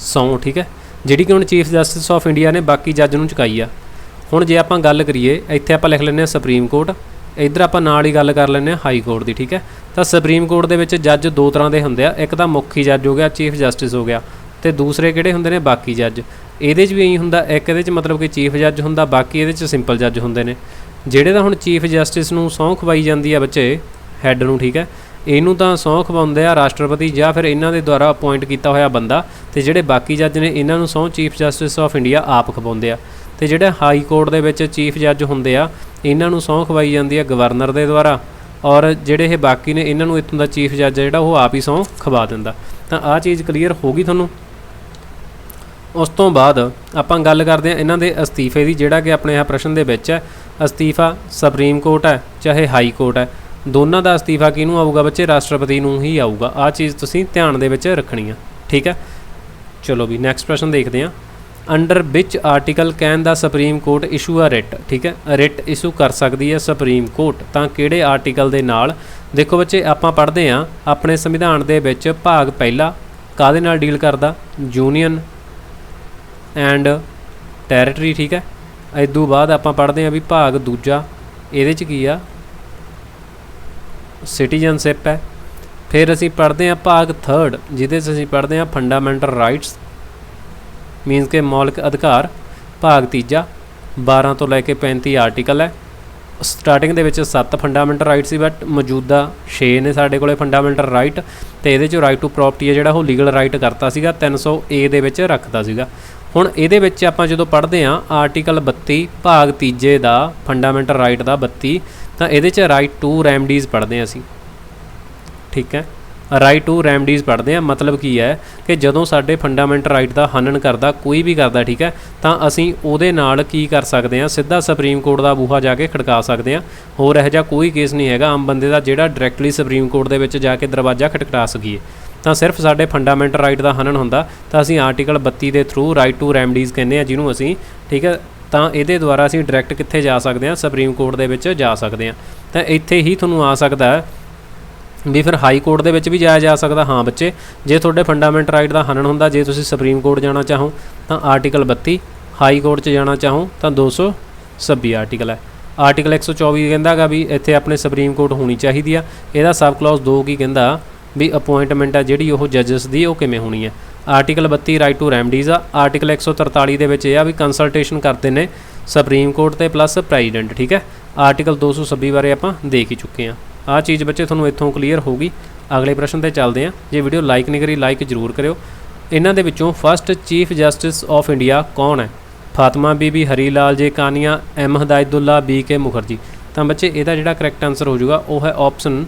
ਸਹੁੰ, ਠੀਕ ਹੈ, ਜਿਹੜੀ ਕਿ ਹੁਣ ਚੀਫ ਜਸਟਿਸ ਆਫ ਇੰਡੀਆ ਨੇ ਬਾਕੀ ਜੱਜ ਨੂੰ ਚੁਕਾਈ ਆ। ਹੁਣ ਜੇ ਆਪਾਂ ਗੱਲ ਕਰੀਏ, ਇੱਥੇ ਆਪਾਂ ਲਿਖ ਲੈਂਦੇ ਹਾਂ ਸੁਪਰੀਮ ਕੋਰਟ, ਇੱਧਰ ਆਪਾਂ ਨਾਲ ਹੀ ਗੱਲ ਕਰ ਲੈਂਦੇ ਹਾਂ ਹਾਈ ਕੋਰਟ ਦੀ, ਠੀਕ ਹੈ। ਤਾਂ ਸੁਪਰੀਮ ਕੋਰਟ ਦੇ ਵਿੱਚ ਜੱਜ 2 ਤਰ੍ਹਾਂ ਦੇ ਹੁੰਦੇ ਆ, ਇੱਕ ਤਾਂ ਮੁੱਖੀ ਜੱਜ ਹੋ ਗਿਆ, ਚੀਫ ਜਸਟਿਸ ਹੋ ਗਿਆ, ਤੇ ਦੂਸਰੇ ਕਿਹੜੇ ਹੁੰਦੇ ਨੇ? ਬਾਕੀ ਜੱਜ। ਇਹਦੇ 'ਚ ਵੀ ਇਹੀ ਹੁੰਦਾ, ਇੱਕ ਇਹਦੇ 'ਚ ਮਤਲਬ ਕਿ ਚੀਫ ਜੱਜ ਹੁੰਦਾ, ਬਾਕੀ ਇਹਦੇ 'ਚ ਸਿੰਪਲ ਜੱਜ ਹੁੰਦੇ ਨੇ। ਜਿਹੜੇ ਤਾਂ ਹੁਣ ਚੀਫ ਜਸਟਿਸ ਨੂੰ ਸਹੁੰ ਖਵਾਈ ਜਾਂਦੀ ਆ ਬੱਚੇ, ਹੈੱਡ ਨੂੰ, ਠੀਕ ਹੈ, ਇਹਨੂੰ ਤਾਂ ਸਹੁੰ ਖਵਾਉਂਦੇ ਆ ਰਾਸ਼ਟਰਪਤੀ ਜਾਂ ਫਿਰ ਇਹਨਾਂ ਦੇ ਦੁਆਰਾ ਅਪੋਇੰਟ ਕੀਤਾ ਹੋਇਆ ਬੰਦਾ, ਤੇ ਜਿਹੜੇ ਬਾਕੀ ਜੱਜ ਨੇ ਇਹਨਾਂ ਨੂੰ ਸਹੁੰ ਚੀਫ ਜਸਟਿਸ ਆਫ ਇੰਡੀਆ ਆਪ ਖਵਾਉਂਦੇ ਆ। ਤੇ ਜਿਹੜੇ ਹਾਈ ਕੋਰਟ ਦੇ ਵਿੱਚ ਚੀਫ ਜੱਜ ਹੁੰਦੇ ਆ, ਇਹਨਾਂ ਨੂੰ ਸਹੁੰ ਖਵਾਈ ਜਾਂਦੀ ਆ ਗਵਰਨਰ ਦੇ ਦੁਆਰਾ, ਔਰ ਜਿਹੜੇ ਇਹ ਬਾਕੀ ਨੇ ਇਹਨਾਂ ਨੂੰ ਇੱਥੋਂ ਦਾ ਚੀਫ ਜੱਜ ਜਿਹੜਾ ਉਹ ਆਪ ਹੀ ਸਹੁੰ ਖਵਾ ਦਿੰਦਾ। ਤਾਂ ਆਹ ਚੀਜ਼ ਕਲੀਅਰ ਹੋ ਗਈ ਤੁਹਾਨੂੰ। ਉਸ ਤੋਂ ਬਾਅਦ ਆਪਾਂ ਗੱਲ ਕਰਦੇ ਹਾਂ ਇਹਨਾਂ ਦੇ ਅਸਤੀਫੇ ਦੀ, ਜਿਹੜਾ ਕਿ ਆਪਣੇ ਆਹ ਪ੍ਰਸ਼ਨ ਦੇ ਵਿੱਚ ਹੈ। ਅਸਤੀਫਾ ਸੁਪਰੀਮ ਕੋਰਟ ਹੈ ਚਾਹੇ ਹਾਈ ਕੋਰਟ ਹੈ, ਦੋਨਾਂ ਦਾ ਅਸਤੀਫਾ ਕਿਹਨੂੰ ਆਊਗਾ ਬੱਚੇ? ਰਾਸ਼ਟਰਪਤੀ ਨੂੰ ਹੀ ਆਊਗਾ। ਆਹ ਚੀਜ਼ ਤੁਸੀਂ ਧਿਆਨ ਦੇ ਵਿੱਚ ਰੱਖਣੀ ਆ, ਠੀਕ ਹੈ। ਚਲੋ ਵੀ ਨੈਕਸਟ ਪ੍ਰਸ਼ਨ ਦੇਖਦੇ ਹਾਂ। ਅੰਡਰ ਵਿਚ ਆਰਟੀਕਲ ਕੈਨ ਦਾ supreme court issue a writ, ਠੀਕ ਹੈ, ਰਿਟ ਇਸ਼ੂ ਕਰ ਸਕਦੀ ਹੈ ਸੁਪਰੀਮ ਕੋਰਟ, ਤਾਂ ਕਿਹੜੇ ਆਰਟੀਕਲ ਦੇ ਨਾਲ? ਦੇਖੋ ਬੱਚੇ ਆਪਾਂ ਪੜ੍ਹਦੇ ਹਾਂ ਆਪਣੇ ਸੰਵਿਧਾਨ ਦੇ ਵਿੱਚ ਭਾਗ ਪਹਿਲਾ ਕਾਹਦੇ ਨਾਲ ਡੀਲ ਕਰਦਾ? ਯੂਨੀਅਨ ਐਂਡ ਟੈਰੀਟਰੀ, ਠੀਕ ਹੈ। ਇਦੋਂ ਬਾਅਦ ਆਪਾਂ ਪੜ੍ਹਦੇ ਹਾਂ ਵੀ ਭਾਗ ਦੂਜਾ, ਇਹਦੇ 'ਚ ਕੀ ਆ? ਸਿਟੀਜ਼ਨशिप है। फिर असी पढ़ते हैं भाग थर्ड, जिहदे असी पढ़ते हैं फंडामेंटल राइट्स मीनस के मौलिक अधिकार। भाग तीजा 12 तो लैके 35 आर्टिकल है। स्टार्टिंग दे विच 7 फंडामेंटल राइट सी, बट मौजूदा 6 ने साडे कोले फंडामेंटल राइट, तो ये जो राइट टू प्रॉपर्टी है जिहड़ा वो लीगल राइट करता सीगा, 300A दे विच रखता सीगा। हुण इहदे विच आपां जदों पढ़दे हां आर्टिकल 32 भाग तीजे दा फंडामेंटल राइट दा 32, तो ये राइट टू रैमडीज़ पढ़ते हैं असी, ठीक है। राइट टू रैमडीज़ पढ़ते हैं, मतलब की है कि जदों साडे फंडामेंटल राइट का हनन करता कोई भी करता, ठीक है, तो असी उहदे नाल की कर सकते हैं? सीधा सुप्रीम कोर्ट का बूहा जाके खड़का सकते हैं। होर इहो जिहा कोई केस नहीं हैगा आम बंदे का जिहड़ा डायरैक्टली सुप्रीम कोर्ट दे विच जाके दरवाजा खटखटा सकीए। तो सिर्फ साडे फंडामेंटल राइट का हनन हुंदा तो असी आर्टिकल 32 के थ्रू राइट टू रैमडीज़ कहने जिन्हों असी, ठीक है, तो ये द्वारा असी डायरैक्ट कित्थे जा सकते हैं? सुप्रीम कोर्ट दे विच जा सकते हैं। तो इत्थे ही तुहानूं आ सकता है भी फिर हाई कोर्ट दे विच भी जाया जा सकता। हाँ बच्चे, जे तुहाडे फंडामेंटल राइट का हनन हुंदा, जे तुसीं सुप्रीम कोर्ट जाना चाहो तो आर्टिकल 32, हाई कोर्ट च जाना चाहो तो 226 आर्टिकल है। आर्टिकल 124 कहता गा भी इत्थे अपने सुप्रीम कोर्ट होनी चाहिए आ। इहदा सब क्लॉज 2 की कहता भी अपॉइंटमेंट है जिहड़ी ओह जजिस दी ओह किवें होनी है। आर्टिकल 32 राइट टू रैमडीज़ आ। आर्टिकल 143 दे विच भी कंसल्टेशन करते हैं सुप्रीम कोर्ट ते प्लस प्रेजिडेंट, ठीक है। आर्टिकल 226 बारे आपां देख ही चुके हैं। आ चीज़ बच्चे तुहानूं इत्थों क्लीयर होगी। अगले प्रश्न ते चलते हैं। जे वीडियो लाइक नहीं करी लाइक जरूर करियो। इन्हां दे विचों first chief justice of India कौन है? फातिमा बीबी, हरी लाल जे कानिया, M हदायतुल्ला, BK मुखर्जी। तो बच्चे इहदा जिहड़ा करैक्ट आंसर हो जाएगा वह है ऑप्शन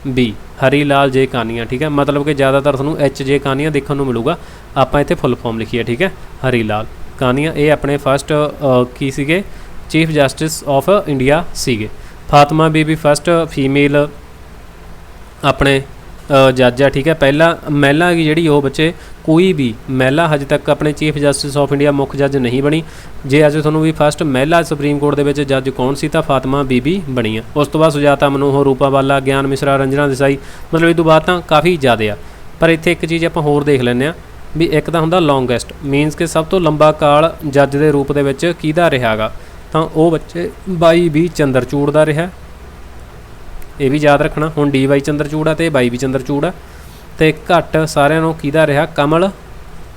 बी, हरी लाल जे कानिया, ठीक है। मतलब कि ज़्यादातर तुहानूं HJ कानिया देखने को मिलूगा। आपां इत्थे फुल फॉर्म लिखी है, ठीक है, हरी लाल कानिया। ये अपने फस्ट की सीगे चीफ जस्टिस ऑफ इंडिया सीगे। फातिमा बीबी फस्ट फीमेल अपने जज है, ठीक है। पहला महिला की जी वो बच्चे कोई भी महिला हजे तक अपने चीफ जस्टिस ऑफ इंडिया मुख्य जज नहीं बनी। जे अज थोनों भी फस्ट महिला सुप्रीम कोर्ट के जज कौन सी? तो फातिमा बीबी बनी है। उस तो बाद सुजाता मनोहर, रूपा बाला, ज्ञान मिश्रा, रंजना देसाई, मतलब इस तो बाद तो काफ़ी ज़्यादा आ। पर इत्थे एक चीज़ आप होर देख लैंदे भी एक तो हुंदा लॉन्गेस्ट मीनस कि सब तो लंबा काल जज के रूप के किहदा रहा गा, तो वह बच्चे बाई बी चंद्रचूड़ का रहा। ये भी याद रखना। हुण डी वाई चंद्रचूड़ है तो बाई बी चंद्रचूड़ है। तो घट सारिਆਂ ਨੂੰ किहदा रहा? कमल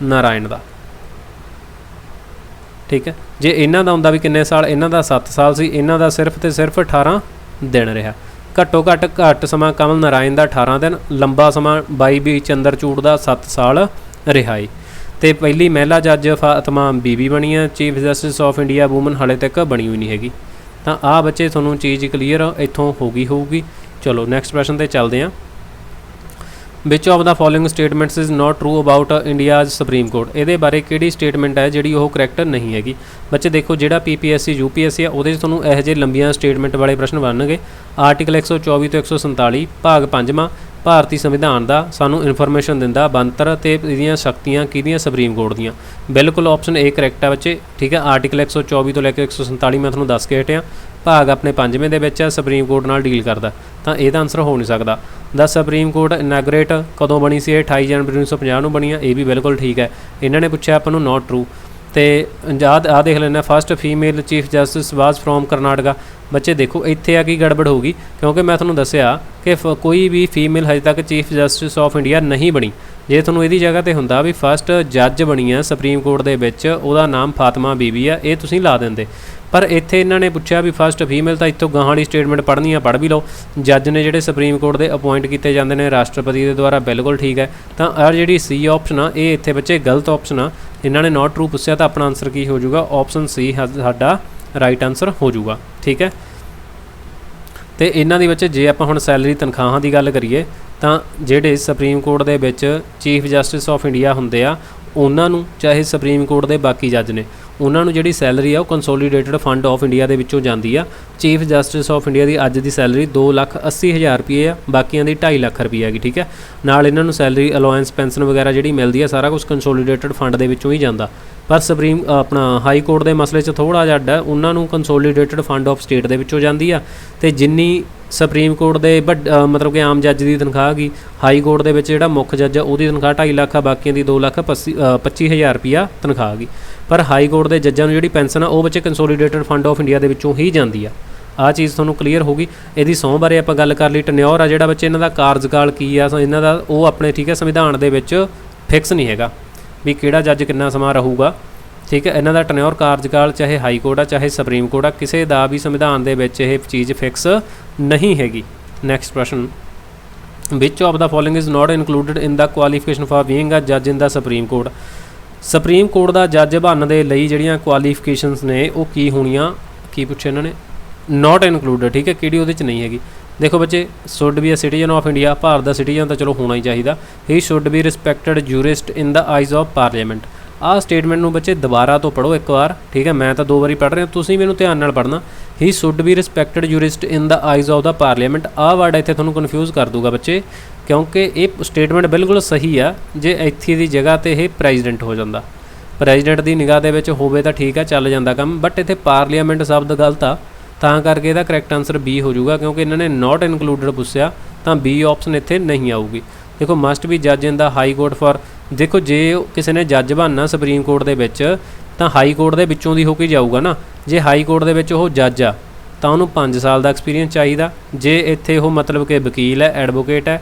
नारायण का, ठीक है। जे इन्हां दा हुंदा भी किन्ने साल? इन्हां दा 7 साल सी। इन्हां दा सिर्फ तो सिर्फ 18 दिन रहा। घट्ट समा कमल नारायण का 18 दिन, लंबा समा बाई बी चंद्रचूड़ का 7 साल रिहाई। तो पहली महिला जज फातिमा बीबी बनी है chief justice of India woman, हाले तक बनी हुई नहीं हैगी। तो आ बच्चे थोनों चीज़ क्लीयर इत्थों होगी। चलो नैक्सट प्रश्न पर चलते हैं। विच of the following statements is not true about India's supreme court, ये बारे किहड़ी स्टेटमेंट है जिहड़ी वो करैक्ट नहीं हैगी। बच्चे देखो जिहड़ा PPSC UPSC है उहदे तुहानूं इहो जिहे लंबियां स्टेटमेंट वाले प्रश्न बननगे। आर्टिकल 124 तो 147 भाग 5वां भारतीय संविधान का सानू इन्फॉर्मेशन दिंदा बनतर ते इहदियां शक्तियां किहदियां सुप्रीम कोर्ट दियां। बिल्कुल ऑप्शन ए करैक्ट है बच्चे, ठीक है। आर्टिकल 124 तो लैके 147 मैं तुहानूं दस के हटिया, भाग अपने 5वें दे विच सुप्रीम कोर्ट नाल डील करदा, तां इहदा आंसर हो नहीं सकदा। द सुप्रीम कोर्ट इनैगोरेट कदों बनी सी? 28 जनवरी 1950 बनी है, ये भी बिल्कुल ठीक है। इन्होंने पूछा अपन नूं नॉट ट्रू। तो आ देख लेना first female chief justice was from Karnataka. बच्चे देखो इत्थे आ की गड़बड़ होगी, क्योंकि मैं तुहानूं दस्सिया कि कोई भी फीमेल हजे तक चीफ जस्टिस ऑफ इंडिया नहीं बनी। जे तुहानूं इहदी जगह ते हुंदा भी फस्ट जज बनी है सुप्रीम कोर्ट दे विच, उहदा नाम फातिमा बीबी है, ये तुसीं ला दिंदे। पर इत्थे इन्होंने पूछा भी फस्ट फीमेल, तो इत्थों गाहां वाली स्टेटमेंट पढ़नी है पढ़ भी लो। जज ने जिहड़े सुप्रीम कोर्ट के अपॉइंट किए जाते हैं राष्ट्रपति के द्वारा, बिल्कुल ठीक है। तो आ जिहड़ी सी ऑप्शन आ ये इत्थे बच्चे गलत ऑप्शन आ, इन्होंने नॉट ट्रू पूछा, तो अपना आंसर की हो जाऊगा? ऑप्शन सी साडा राइट आंसर हो जाऊगा, ठीक है। तो इन्हां दी बच्चे जे आपां हुण सैलरी तनखाहां की गल करिए तो जिहड़े supreme court they which chief justice of India हुंदे आ उन्हां नूं, चाहे सुप्रीम कोर्ट के बाकी जज ने, उन्होंने जिहड़ी सैलरी आ कंसोलीडेटेड फंड ऑफ इंडिया के विचों जाती आ। चीफ जस्टिस ऑफ इंडिया की अज की सैलरी 2,80,000 रुपये आ, बाकियां दी 2.5 लाख रुपये हैगी, ठीक है। नाल इन्हां नूं सैलरी अलाउंस पेंशन वगैरह जिहड़ी मिलती है सारा कुछ कंसोलीडेटेड फंड के विचों ही जाता। पर सुप्रीम अपना हाई कोर्ट के मसले थोड़ा जिहा अड्ड है, उन्होंने कंसोलीडेटेड फंड ऑफ स्टेट के विचों जाती आ। ते जिन्नी सुप्रीम कोर्ट के मतलब कि आम जज की तनख्वाह की, हाई कोर्ट के जिहड़ा मुख्य जज है उसकी तनख्वाह 2.5 लाख आ, बाकियां दी 2,25,000 रुपया तनख्वाह की। पर हाई कोर्ट के जज्जां नूं जिहड़ी पेंशन आ वो बच्चे कंसोलीडेटेड फंड ऑफ इंडिया के विचों ही जाती आ। आ चीज़ तुहानूं क्लीयर होगी। इहदी सौं बारे आपां गल कर लई, टन्योर आ जिहड़ा बच्चे इन्हां दा कारजकाल की आ इन्हां दा वो अपने, ठीक है, संविधान दे विच फिक्स नहीं हैगा भी किहड़ा जज कितना समा रहूगा, ठीक है। इन्हां दा टन्योर कारजकाल चाहे हाई कोर्ट आ चाहे सुप्रीम कोर्ट आ, किसी दा भी संविधान दे विच इह चीज़ फिक्स नहीं हैगी। नैक्सट प्रश्न, which of the following is not included in the qualification for being a जज in the supreme court. Supreme court का जज बनने के लिए जिहड़ियां क्वालीफिकेशनस ने वो की होणियां, की पूछे इन्होंने? नॉट इनकलूडिड, ठीक है। किहड़ी उहदे च नहीं हैगी? देखो बच्चे, should be a citizen of India, Bharat का सिटीजन तो चलो होना ही चाहिए। He should be respected jurist in the eyes of parliament. आ स्टेटमेंट नूं बच्चे दोबारा तो पढ़ो एक बार, ठीक है। मैं तो 2 बारी पढ़ रहा, तुसीं मैनूं ध्यान नाल पढ़ना। He should be respected jurist in the eyes of the parliament. आ वर्ड इत्थे तुहानूं कन्फ्यूज़ कर दूगा बच्चे, क्योंकि ये स्टेटमेंट बिल्कुल सही है जे इत्थे दी जगह ते ये प्रेजिडेंट हो जाता। प्रेजिडेंट की निगाह दे विच होवे तां ठीक है, चल जाता काम, बट इत्थे पार्लीमेंट शब्द गलत आ, तां करके इहदा करैक्ट आंसर बी हो जाऊगा, क्योंकि इन्होंने नॉट इनकलूडिड पूछा, तां बी ऑप्शन इत्थे नहीं आऊगी। देखो मस्ट भी जज in the high court for, देखो जे किसी ने जज बनना सुप्रीम कोर्ट दे विच तां हाई कोर्ट दे विचों दी होके जाऊगा ना। जे हाई कोर्ट दे विच ओह जज आ तां उहनूं 5 साल का एक्सपीरियंस चाहिए। जे इत्थे ओह मतलब कि वकील है, एडवोकेट है,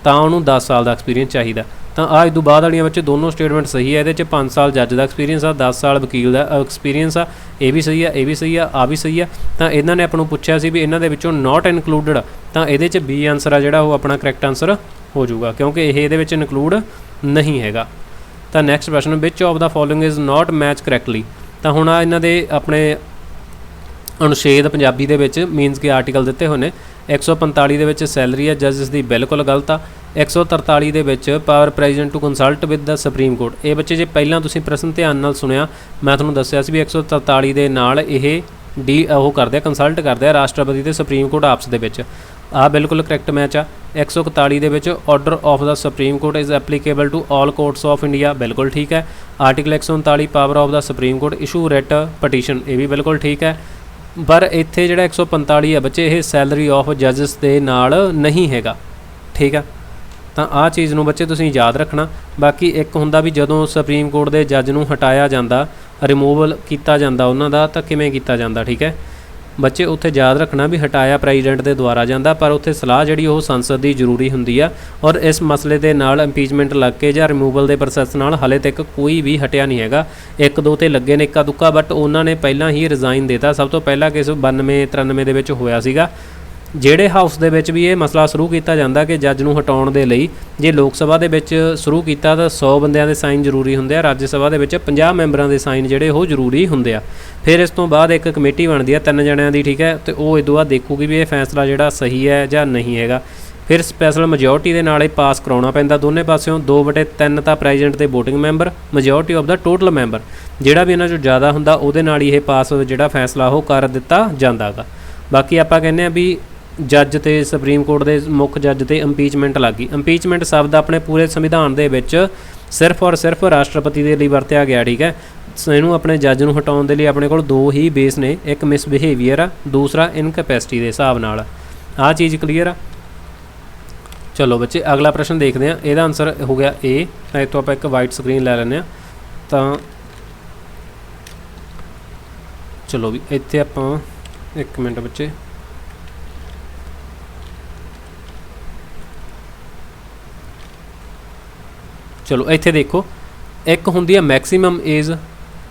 तां उहनूं 10 साल का एक्सपीरियंस चाहिए। तो आ इस बाद वालियां बच्चे दोनों स्टेटमेंट सही है। ये 5 साल जज का एक्सपीरियंस आ, 10 साल वकील का एक्सपीरियंस आ, ये भी सही है, ये भी सही है, आ भी सही है। तो इन्होंने आपको पूछा सी भी इन्हों के नॉट इनकलूडिड, तो ये बी आंसर आ जिहड़ा वो अपना करैक्ट आंसर हो जाऊगा, क्योंकि ये इनकलूड नहीं हैगा। तो नैक्सट प्रश्न, which of the following is not match correctly. तो हुण इन्हां दे अपने अनुच्छेद पंजाबी दे विच मीनस के आर्टिकल दिते हुए ने। 145 दे विच सैलरी है जजिस की बिल्कुल गलत आ। 143 दे विच power president to consult with the supreme court. ये बच्चे जे पहला तुसीं प्रश्न ध्यान नाल सुनिया, मैं तुहानूं दस्सिया सी भी 143 दे नाल इह डी वो करते कंसल्ट करते राष्ट्रपति ते सुप्रीम कोर्ट आपस दे विच। आ बिल्कुल करैक्ट मैच आ। 141 दे विच order of the supreme court is applicable to all courts of India, बिल्कुल ठीक है। Article 139 power of the supreme court issue writ petition, ये भी बिल्कुल ठीक है। पर इत्थे जिहड़ा 145 है बच्चे ये सैलरी ऑफ जजिस दे नाल नहीं हैगा, ठीक है। तो आ चीज़ नूं बच्चे तुसीं याद रखना। बाकी एक हुंदा भी जदों सुप्रीम कोर्ट के जज नूं हटाया जाता, रिमूवल किया जाता उन्हां दा, तां किवें किया जाता, ठीक है बच्चे। उत्थे याद रखना भी हटाया प्रेजिडेंट के द्वारा जाता, पर उत्थे सलाह जिहड़ी ओह संसद की जरूरी हुंदी आ। और इस मसले के नाल इंपीचमेंट लग के जां रिमूवल के प्रोसैस नाल हाले तक कोई भी हटिया नहीं हैगा। 1-2 ते लगे ने इक्का दुक्का, बट उन्होंने पहला ही रिजाइन देता। सब तो पहला केस 92-93 दे विच होया सीगा, ਜਿਹੜੇ ਹਾਊਸ ਦੇ ਵਿੱਚ ਵੀ ਇਹ ਮਸਲਾ ਸ਼ੁਰੂ ਕੀਤਾ ਜਾਂਦਾ ਕਿ ਜੱਜ ਨੂੰ ਹਟਾਉਣ ਦੇ ਲਈ ਜੇ ਲੋਕ ਸਭਾ ਦੇ ਵਿੱਚ ਸ਼ੁਰੂ ਕੀਤਾ ਤਾਂ 100 ਬੰਦਿਆਂ ਦੇ ਸਾਈਨ ਜ਼ਰੂਰੀ ਹੁੰਦੇ ਆ, ਰਾਜ ਸਭਾ ਦੇ ਵਿੱਚ 50 ਮੈਂਬਰਾਂ ਦੇ ਸਾਈਨ ਜਿਹੜੇ ਉਹ ਜ਼ਰੂਰੀ ਹੁੰਦੇ ਆ। ਫਿਰ ਇਸ ਤੋਂ ਬਾਅਦ ਇੱਕ ਕਮੇਟੀ ਬਣਦੀ ਆ 3 ਜਣਿਆਂ ਦੀ, ਠੀਕ ਹੈ, ਤੇ ਉਹ ਇਹ ਤੋਂ ਬਾਅਦ ਦੇਖੂਗੀ ਵੀ ਇਹ ਫੈਸਲਾ ਜਿਹੜਾ ਸਹੀ ਹੈ ਜਾਂ ਨਹੀਂ ਹੈਗਾ। ਫਿਰ ਸਪੈਸ਼ਲ ਮੈਜੋਰਟੀ ਦੇ ਨਾਲ ਇਹ ਪਾਸ ਕਰਾਉਣਾ ਪੈਂਦਾ ਦੋਨੇ ਪਾਸਿਓਂ। 2/3 ਤਾਂ ਪ੍ਰੈਜ਼ੀਡੈਂਟ ਦੇ voting member, majority of the total member, ਜਿਹੜਾ ਵੀ ਇਹਨਾਂ 'ਚੋਂ ਜ਼ਿਆਦਾ ਹੁੰਦਾ ਉਹਦੇ ਨਾਲ ਹੀ ਇਹ ਪਾਸ ਜਿਹੜਾ ਫੈਸਲਾ ਉਹ ਕਰ ਦਿੱਤਾ ਜਾਂਦਾ ਗਾ। ਬਾਕੀ ਆਪਾਂ ਕਹਿੰਦੇ ਆ ਵੀ ਜੱਜ ਤੇ ਸੁਪਰੀਮ ਕੋਰਟ ਦੇ ਮੁੱਖ ਜੱਜ ਤੇ ਇੰਪੀਚਮੈਂਟ ਲੱਗ ਗਈ। ਇੰਪੀਚਮੈਂਟ ਸ਼ਬਦ ਆਪਣੇ ਪੂਰੇ ਸੰਵਿਧਾਨ ਦੇ ਵਿੱਚ ਸਿਰਫ ਔਰ ਸਿਰਫ ਰਾਸ਼ਟਰਪਤੀ ਦੇ ਲਈ ਵਰਤਿਆ ਗਿਆ, ਠੀਕ ਹੈ। ਇਹਨੂੰ ਆਪਣੇ ਜੱਜ ਨੂੰ ਹਟਾਉਣ ਦੇ ਲਈ ਆਪਣੇ ਕੋਲ 2 ਹੀ ਬੇਸ ਨੇ, ਇੱਕ ਮਿਸਬਿਹੇਵੀਅਰ ਆ, ਦੂਸਰਾ ਇਨਕੈਪੈਸਿਟੀ ਦੇ ਹਿਸਾਬ ਨਾਲ। ਆਹ ਚੀਜ਼ ਕਲੀਅਰ ਆ। ਚਲੋ ਬੱਚੇ ਅਗਲਾ ਪ੍ਰਸ਼ਨ ਦੇਖਦੇ ਹਾਂ। ਇਹਦਾ ਆਨਸਰ ਹੋ ਗਿਆ ਏ। ਤਾਂ ਇੱਥੋਂ ਆਪਾਂ ਇੱਕ ਵਾਈਟ ਸਕਰੀਨ ਲੈ ਲੈਂਦੇ ਹਾਂ। ਤਾਂ ਚਲੋ ਵੀ ਇੱਥੇ ਆਪਾਂ 1 ਮਿੰਟ ਬੱਚੇ, ਚਲੋ ਇੱਥੇ ਦੇਖੋ, ਇੱਕ ਹੁੰਦੀ ਆ ਮੈਕਸੀਮਮ ਏਜ।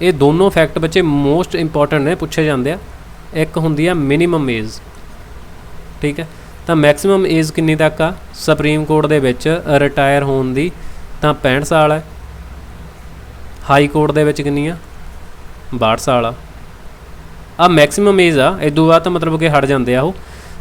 ਇਹ ਦੋਨੋਂ ਫੈਕਟ ਬੱਚੇ ਮੋਸਟ ਇੰਪੋਰਟੈਂਟ ਨੇ, ਪੁੱਛੇ ਜਾਂਦੇ ਆ। ਇੱਕ ਹੁੰਦੀ ਆ ਮਿਨੀਮਮ ਏਜ, ਠੀਕ ਹੈ। ਤਾਂ ਮੈਕਸੀਮਮ ਏਜ ਕਿੰਨੀ ਤੱਕ ਆ ਸੁਪਰੀਮ ਕੋਰਟ ਦੇ ਵਿੱਚ ਰਿਟਾਇਰ ਹੋਣ ਦੀ? ਤਾਂ 65 ਸਾਲ ਹੈ। ਹਾਈ ਕੋਰਟ ਦੇ ਵਿੱਚ ਕਿੰਨੀ ਆ? 62 ਸਾਲ ਆ ਮੈਕਸੀਮਮ ਏਜ ਆ। ਇਹ ਤੋਂ ਬਾਅਦ ਤਾਂ ਮਤਲਬ ਕਿ ਹਟ ਜਾਂਦੇ ਆ ਉਹ।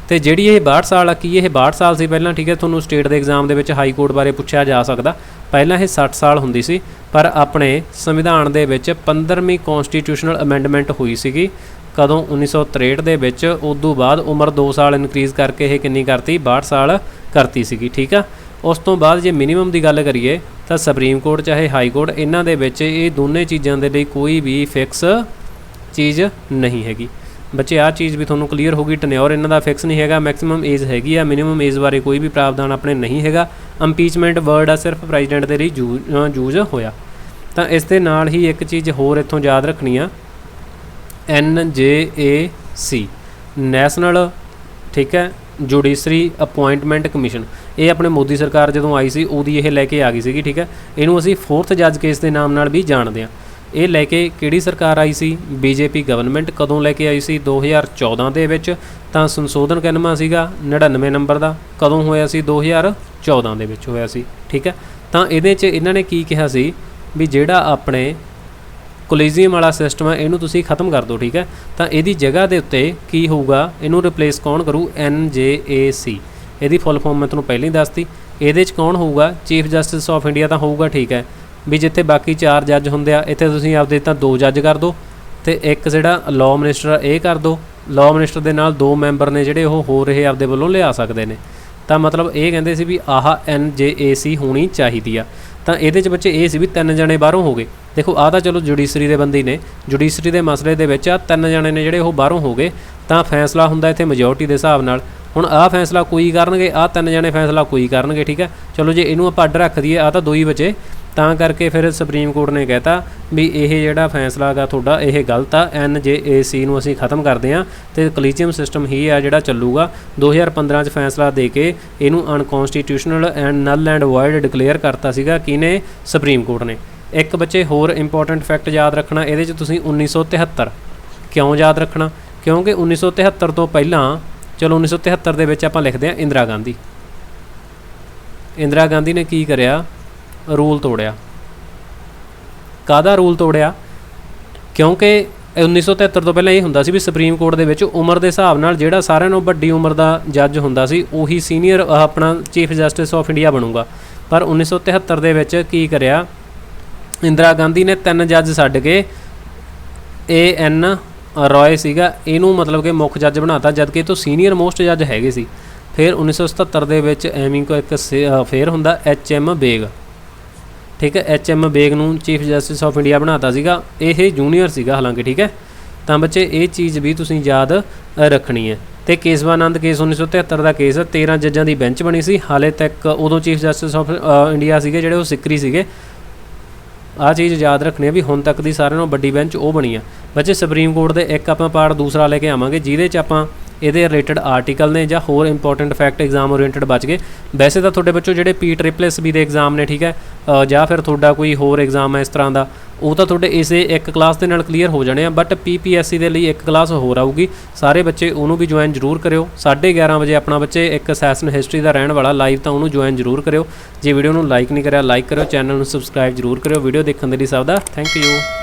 ਤੇ ਜਿਹੜੀ ਇਹ 62 ਸਾਲ ਆ, ਕੀ ਇਹ 62 ਸਾਲ ਸੀ ਪਹਿਲਾਂ? ਠੀਕ ਹੈ, ਤੁਹਾਨੂੰ ਸਟੇਟ ਦੇ ਐਗਜ਼ਾਮ ਦੇ ਵਿੱਚ ਹਾਈ ਕੋਰਟ ਬਾਰੇ ਪੁੱਛਿਆ ਜਾ ਸਕਦਾ। ਪਹਿਲਾਂ ਇਹ 60 ਸਾਲ ਹੁੰਦੀ ਸੀ, ਪਰ ਆਪਣੇ ਸੰਵਿਧਾਨ ਦੇ ਵਿੱਚ 15ਵੀਂ ਕੌਂਸਟੀਟਿਊਸ਼ਨਲ ਅਮੈਂਡਮੈਂਟ ਹੋਈ ਸੀਗੀ। ਕਦੋਂ? 1963 ਦੇ ਵਿੱਚ। ਉਦੋਂ ਬਾਅਦ ਉਮਰ 2 ਸਾਲ ਇਨਕਰੀਜ਼ ਕਰਕੇ ਇਹ ਕਿੰਨੀ ਕਰਤੀ? 62 ਸਾਲ ਕਰਤੀ ਸੀਗੀ, ਠੀਕ ਆ। ਉਸ ਤੋਂ ਬਾਅਦ ਜੇ ਮਿਨੀਮਮ ਦੀ ਗੱਲ ਕਰੀਏ ਤਾਂ ਸੁਪਰੀਮ ਕੋਰਟ ਚਾਹੇ ਹਾਈ ਕੋਰਟ, ਇਹਨਾਂ ਦੇ ਵਿੱਚ ਇਹ ਦੋਨੇ ਚੀਜ਼ਾਂ ਦੇ ਲਈ ਕੋਈ ਵੀ ਫਿਕਸ ਚੀਜ਼ ਨਹੀਂ ਹੈਗੀ। ਬੱਚੇ ਆਹ ਚੀਜ਼ ਵੀ ਤੁਹਾਨੂੰ ਕਲੀਅਰ ਹੋ ਗਈ। ਟਨਿਓਰ ਇਹਨਾਂ ਦਾ ਫਿਕਸ ਨਹੀਂ ਹੈਗਾ, ਮੈਕਸਿਮਮ ਏਜ ਹੈਗੀ ਆ। ਮਿਨੀਮਮ ਏਜ ਬਾਰੇ ਕੋਈ ਵੀ ਪ੍ਰਾਵਧਾਨ ਆਪਣੇ ਨਹੀਂ ਹੈਗਾ। ਇੰਪੀਚਮੈਂਟ ਵਰਡ ਆ ਸਿਰਫ ਪ੍ਰੈਜ਼ੀਡੈਂਟ ਦੇ ਲਈ ਯੂਜ਼ ਹੋਇਆ। ਤਾਂ ਇਸ ਦੇ ਨਾਲ ਹੀ ਇੱਕ ਚੀਜ਼ ਹੋਰ ਇੱਥੋਂ ਯਾਦ ਰੱਖਣੀ ਆ, NJAC ਨੈਸ਼ਨਲ, ਠੀਕ ਹੈ, ਜੁਡੀਸ਼ਰੀ ਅਪੁਆਇੰਟਮੈਂਟ ਕਮਿਸ਼ਨ। ਇਹ ਆਪਣੇ ਮੋਦੀ ਸਰਕਾਰ ਜਦੋਂ ਆਈ ਸੀ ਉਹਦੀ ਇਹ ਲੈ ਕੇ ਆ ਗਈ ਸੀਗੀ, ਠੀਕ ਹੈ। ਇਹਨੂੰ ਅਸੀਂ 4th ਜੱਜ ਕੇਸ ਦੇ ਨਾਮ ਨਾਲ ਵੀ ਜਾਣਦੇ ਹਾਂ। ਇਹ ਲੈ ਕੇ ਕਿਹੜੀ ਸਰਕਾਰ ਆਈ ਸੀ? BJP government. ਕਦੋਂ ਲੈ ਕੇ ਆਈ ਸੀ? 2014 ਦੇ ਵਿੱਚ। ਤਾਂ ਸੰਸ਼ੋਧਨ ਕਿੰਨਵਾਂ ਸੀਗਾ? 99 ਨੰਬਰ ਦਾ। ਕਦੋਂ ਹੋਇਆ ਸੀ? 2014 ਦੇ ਵਿੱਚ ਹੋਇਆ ਸੀ, ਠੀਕ ਹੈ। ਤਾਂ ਇਹਦੇ 'ਚ ਇਹਨਾਂ ਨੇ ਕੀ ਕਿਹਾ ਸੀ ਵੀ ਜਿਹੜਾ ਆਪਣੇ ਕੋਲੀਜ਼ੀਅਮ ਵਾਲਾ ਸਿਸਟਮ ਹੈ ਇਹਨੂੰ ਤੁਸੀਂ ਖਤਮ ਕਰ ਦਿਓ, ਠੀਕ ਹੈ। ਤਾਂ ਇਹਦੀ ਜਗ੍ਹਾ ਦੇ ਉੱਤੇ ਕੀ ਹੋਊਗਾ? ਇਹਨੂੰ ਰਿਪਲੇਸ ਕੌਣ ਕਰੂ? NJAC। ਇਹਦੀ ਫੁੱਲ ਫਾਰਮ ਮੈਂ ਤੁਹਾਨੂੰ ਪਹਿਲਾਂ ਹੀ ਦੱਸਤੀ। ਇਹਦੇ 'ਚ ਕੌਣ ਹੋਊਗਾ? ਚੀਫ ਜਸਟਿਸ ਆਫ ਇੰਡੀਆ ਤਾਂ ਹੋਊਗਾ, ਠੀਕ ਹੈ। ਵੀ ਜਿੱਥੇ ਬਾਕੀ 4 ਜੱਜ ਹੁੰਦੇ ਆ, ਇੱਥੇ ਤੁਸੀਂ ਆਪਦੇ ਤਾਂ 2 ਜੱਜ ਕਰ ਦਿਓ, ਤੇ ਇੱਕ ਜਿਹੜਾ ਲਾਅ ਮਿਨਿਸਟਰ ਇਹ ਕਰ ਦਿਓ। ਲਾਅ ਮਿਨਿਸਟਰ ਦੇ ਨਾਲ 2 ਮੈਂਬਰ ਨੇ ਜਿਹੜੇ ਉਹ ਹੋਰ ਇਹ ਆਪਦੇ ਵੱਲੋਂ ਲਿਆ ਸਕਦੇ ਨੇ। ਤਾਂ ਮਤਲਬ ਇਹ ਕਹਿੰਦੇ ਸੀ ਵੀ ਆਹ NJAC ਹੋਣੀ ਚਾਹੀਦੀ ਆ। ਤਾਂ ਇਹਦੇ 'ਚ ਬੱਚੇ ਇਹ ਸੀ ਵੀ 3 ਜਣੇ ਬਾਹਰੋਂ ਹੋ ਗਏ। ਦੇਖੋ ਆਹ ਤਾਂ ਚਲੋ ਜੁਡੀਸ਼ਰੀ ਦੇ ਬੰਦੇ ਨੇ, ਜੁਡੀਸ਼ਰੀ ਦੇ ਮਸਲੇ ਦੇ ਵਿੱਚ ਆ 3 ਜਣੇ ਨੇ ਜਿਹੜੇ ਉਹ ਬਾਹਰੋਂ ਹੋ ਗਏ। ਤਾਂ ਫੈਸਲਾ ਹੁੰਦਾ ਇੱਥੇ ਮੈਜੋਰਟੀ ਦੇ ਹਿਸਾਬ ਨਾਲ। ਹੁਣ ਆਹ ਫੈਸਲਾ ਕੋਈ ਕਰਨਗੇ, ਆਹ 3 ਜਣੇ ਫੈਸਲਾ ਕੋਈ ਕਰਨਗੇ, ਠੀਕ ਹੈ। ਚਲੋ ਜੇ ਇਹਨੂੰ ਆਪਾਂ ਅੱਡ ਰੱਖ ਦਈਏ, ਆਹ ਤਾਂ 2 ਹੀ ਬਚੇ। ਤਾਂ ਕਰਕੇ ਫਿਰ ਸੁਪਰੀਮ ਕੋਰਟ ਨੇ ਕਹਿਤਾ ਵੀ ਇਹ ਜਿਹੜਾ ਫੈਸਲਾ ਹੈਗਾ ਤੁਹਾਡਾ ਇਹ ਗਲਤ ਆ। NJAC ਨੂੰ ਅਸੀਂ ਖਤਮ ਕਰਦੇ ਹਾਂ ਅਤੇ ਕੋਲੀਜੀਅਮ ਸਿਸਟਮ ਹੀ ਆ ਜਿਹੜਾ ਚੱਲੂਗਾ। 2015 'ਚ ਫੈਸਲਾ ਦੇ ਕੇ ਇਹਨੂੰ unconstitutional and null and void declare ਕਰਤਾ ਸੀਗਾ। ਕਿਹਨੇ? ਸੁਪਰੀਮ ਕੋਰਟ ਨੇ। ਇੱਕ ਬੱਚੇ ਹੋਰ ਇੰਪੋਰਟੈਂਟ ਫੈਕਟ ਯਾਦ ਰੱਖਣਾ ਇਹਦੇ 'ਚ ਤੁਸੀਂ 1973 ਕਿਉਂ ਯਾਦ ਰੱਖਣਾ? ਕਿਉਂਕਿ 1973 ਤੋਂ ਪਹਿਲਾਂ, ਚਲੋ 1973 ਦੇ ਵਿੱਚ ਆਪਾਂ ਲਿਖਦੇ ਹਾਂ ਇੰਦਰਾ ਗਾਂਧੀ। ਇੰਦਰਾ ਗਾਂਧੀ ਨੇ ਕੀ ਕਰਿਆ? ਰੂਲ ਤੋੜਿਆ। ਕਾਹਦਾ ਰੂਲ ਤੋੜਿਆ? ਕਿਉਂਕਿ 1973 ਤੋਂ ਪਹਿਲਾਂ ਇਹ ਹੁੰਦਾ ਸੀ ਵੀ ਸੁਪਰੀਮ ਕੋਰਟ ਦੇ ਵਿੱਚ ਉਮਰ ਦੇ ਹਿਸਾਬ ਨਾਲ ਜਿਹੜਾ ਸਾਰਿਆਂ ਨਾਲੋਂ ਵੱਡੀ ਉਮਰ ਦਾ ਜੱਜ ਹੁੰਦਾ ਸੀ ਉਹੀ ਸੀਨੀਅਰ ਆਪਣਾ ਚੀਫ ਜਸਟਿਸ ਆਫ ਇੰਡੀਆ ਬਣੂਗਾ। ਪਰ 1973 ਦੇ ਵਿੱਚ ਕੀ ਕਰਿਆ ਇੰਦਰਾ ਗਾਂਧੀ ਨੇ? 3 ਜੱਜ ਛੱਡ ਕੇ AN ਰॉय ਸੀਗਾ, ਇਹਨੂੰ ਮਤਲਬ ਕਿ ਮੁੱਖ ਜੱਜ ਬਣਾਤਾ, ਜਦ ਕਿ ਇਹ ਤੋਂ ਸੀਨੀਅਰ ਮੋਸਟ ਜੱਜ ਹੈਗੇ ਸੀ। ਫਿਰ 1977 ਦੇ ਵਿੱਚ ਐਵੇਂ ਕੋ ਇੱਕ ਫੇਰ ਹੁੰਦਾ HM ਬੇਗ, ਠੀਕ ਹੈ। HM ਬੇਗ ਨੂੰ ਚੀਫ ਜਸਟਿਸ ਆਫ ਇੰਡੀਆ ਬਣਾਤਾ ਸੀਗਾ। ਇਹ ਜੂਨੀਅਰ ਸੀਗਾ ਹਾਲਾਂਕਿ, ਠੀਕ ਹੈ। ਤਾਂ ਬੱਚੇ ਇਹ ਚੀਜ਼ ਵੀ ਤੁਸੀਂ ਯਾਦ ਰੱਖਣੀ ਹੈ। ਅਤੇ ਕੇਸਵਾਨੰਦ ਕੇਸ 1973 ਦਾ ਕੇਸ 13 ਜੱਜਾਂ ਦੀ ਬੈਂਚ ਬਣੀ ਸੀ। ਹਾਲੇ ਤੱਕ ਉਦੋਂ ਚੀਫ ਜਸਟਿਸ ਆਫ ਇੰਡੀਆ ਸੀਗੇ ਜਿਹੜੇ ਉਹ ਸਿੱਕਰੀ ਸੀਗੇ। ਆਹ ਚੀਜ਼ ਯਾਦ ਰੱਖਣੀ ਹੈ ਵੀ ਹੁਣ ਤੱਕ ਦੀ ਸਾਰਿਆਂ ਨਾਲੋਂ ਵੱਡੀ ਬੈਂਚ ਉਹ ਬਣੀ ਆ। ਬੱਚੇ ਸੁਪਰੀਮ ਕੋਰਟ ਦੇ ਇੱਕ ਆਪਾਂ ਪਾਰਟ ਦੂਸਰਾ ਲੈ ਕੇ ਆਵਾਂਗੇ ਜਿਹਦੇ 'ਚ ਆਪਾਂ ਇਹਦੇ ਰਿਲੇਟਡ ਆਰਟੀਕਲ ਨੇ ਜਾਂ ਹੋਰ ਇੰਪੋਰਟੈਂਟ ਫੈਕਟ ਐਗਜ਼ਾਮ ਓਰੀਐਂਟਡ ਬਚ ਗਏ। ਵੈਸੇ ਤਾਂ ਤੁਹਾਡੇ ਬੱਚੋ ਜਿਹੜੇ PSSB ਦੇ ਐਗਜ਼ਾਮ ਨੇ, ਠੀਕ ਹੈ, ਜਾਂ ਫਿਰ ਤੁਹਾਡਾ ਕੋਈ ਹੋਰ ਐਗਜ਼ਾਮ ਹੈ ਇਸ ਤਰ੍ਹਾਂ ਦਾ, ਉਹ ਤਾਂ ਤੁਹਾਡੇ ਇਸੇ ਇੱਕ ਕਲਾਸ ਦੇ ਨਾਲ ਕਲੀਅਰ ਹੋ ਜਾਣੇ ਆ। ਬਟ PPSC ਦੇ ਲਈ ਇੱਕ ਕਲਾਸ ਹੋਰ ਆਊਗੀ, ਸਾਰੇ ਬੱਚੇ ਉਹਨੂੰ ਵੀ ਜੁਆਇਨ ਜ਼ਰੂਰ ਕਰਿਓ। 11:30 ਵਜੇ ਆਪਣਾ ਬੱਚੇ ਇੱਕ ਸੈਸ਼ਨ ਹਿਸਟਰੀ ਦਾ ਰਹਿਣ ਵਾਲਾ ਲਾਈਵ, ਤਾਂ ਉਹਨੂੰ ਜੁਆਇਨ ਜ਼ਰੂਰ ਕਰਿਓ। ਜੇ ਵੀਡੀਓ ਨੂੰ ਲਾਈਕ ਨਹੀਂ ਕਰਿਆ, ਲਾਈਕ ਕਰਿਓ, ਚੈਨਲ ਨੂੰ ਸਬਸਕ੍ਰਾਈਬ ਜ਼ਰੂਰ ਕਰਿਓ। ਵੀਡੀਓ ਦੇਖਣ ਦੇ ਲਈ ਸਭ ਦਾ ਥੈਂਕ ਯੂ।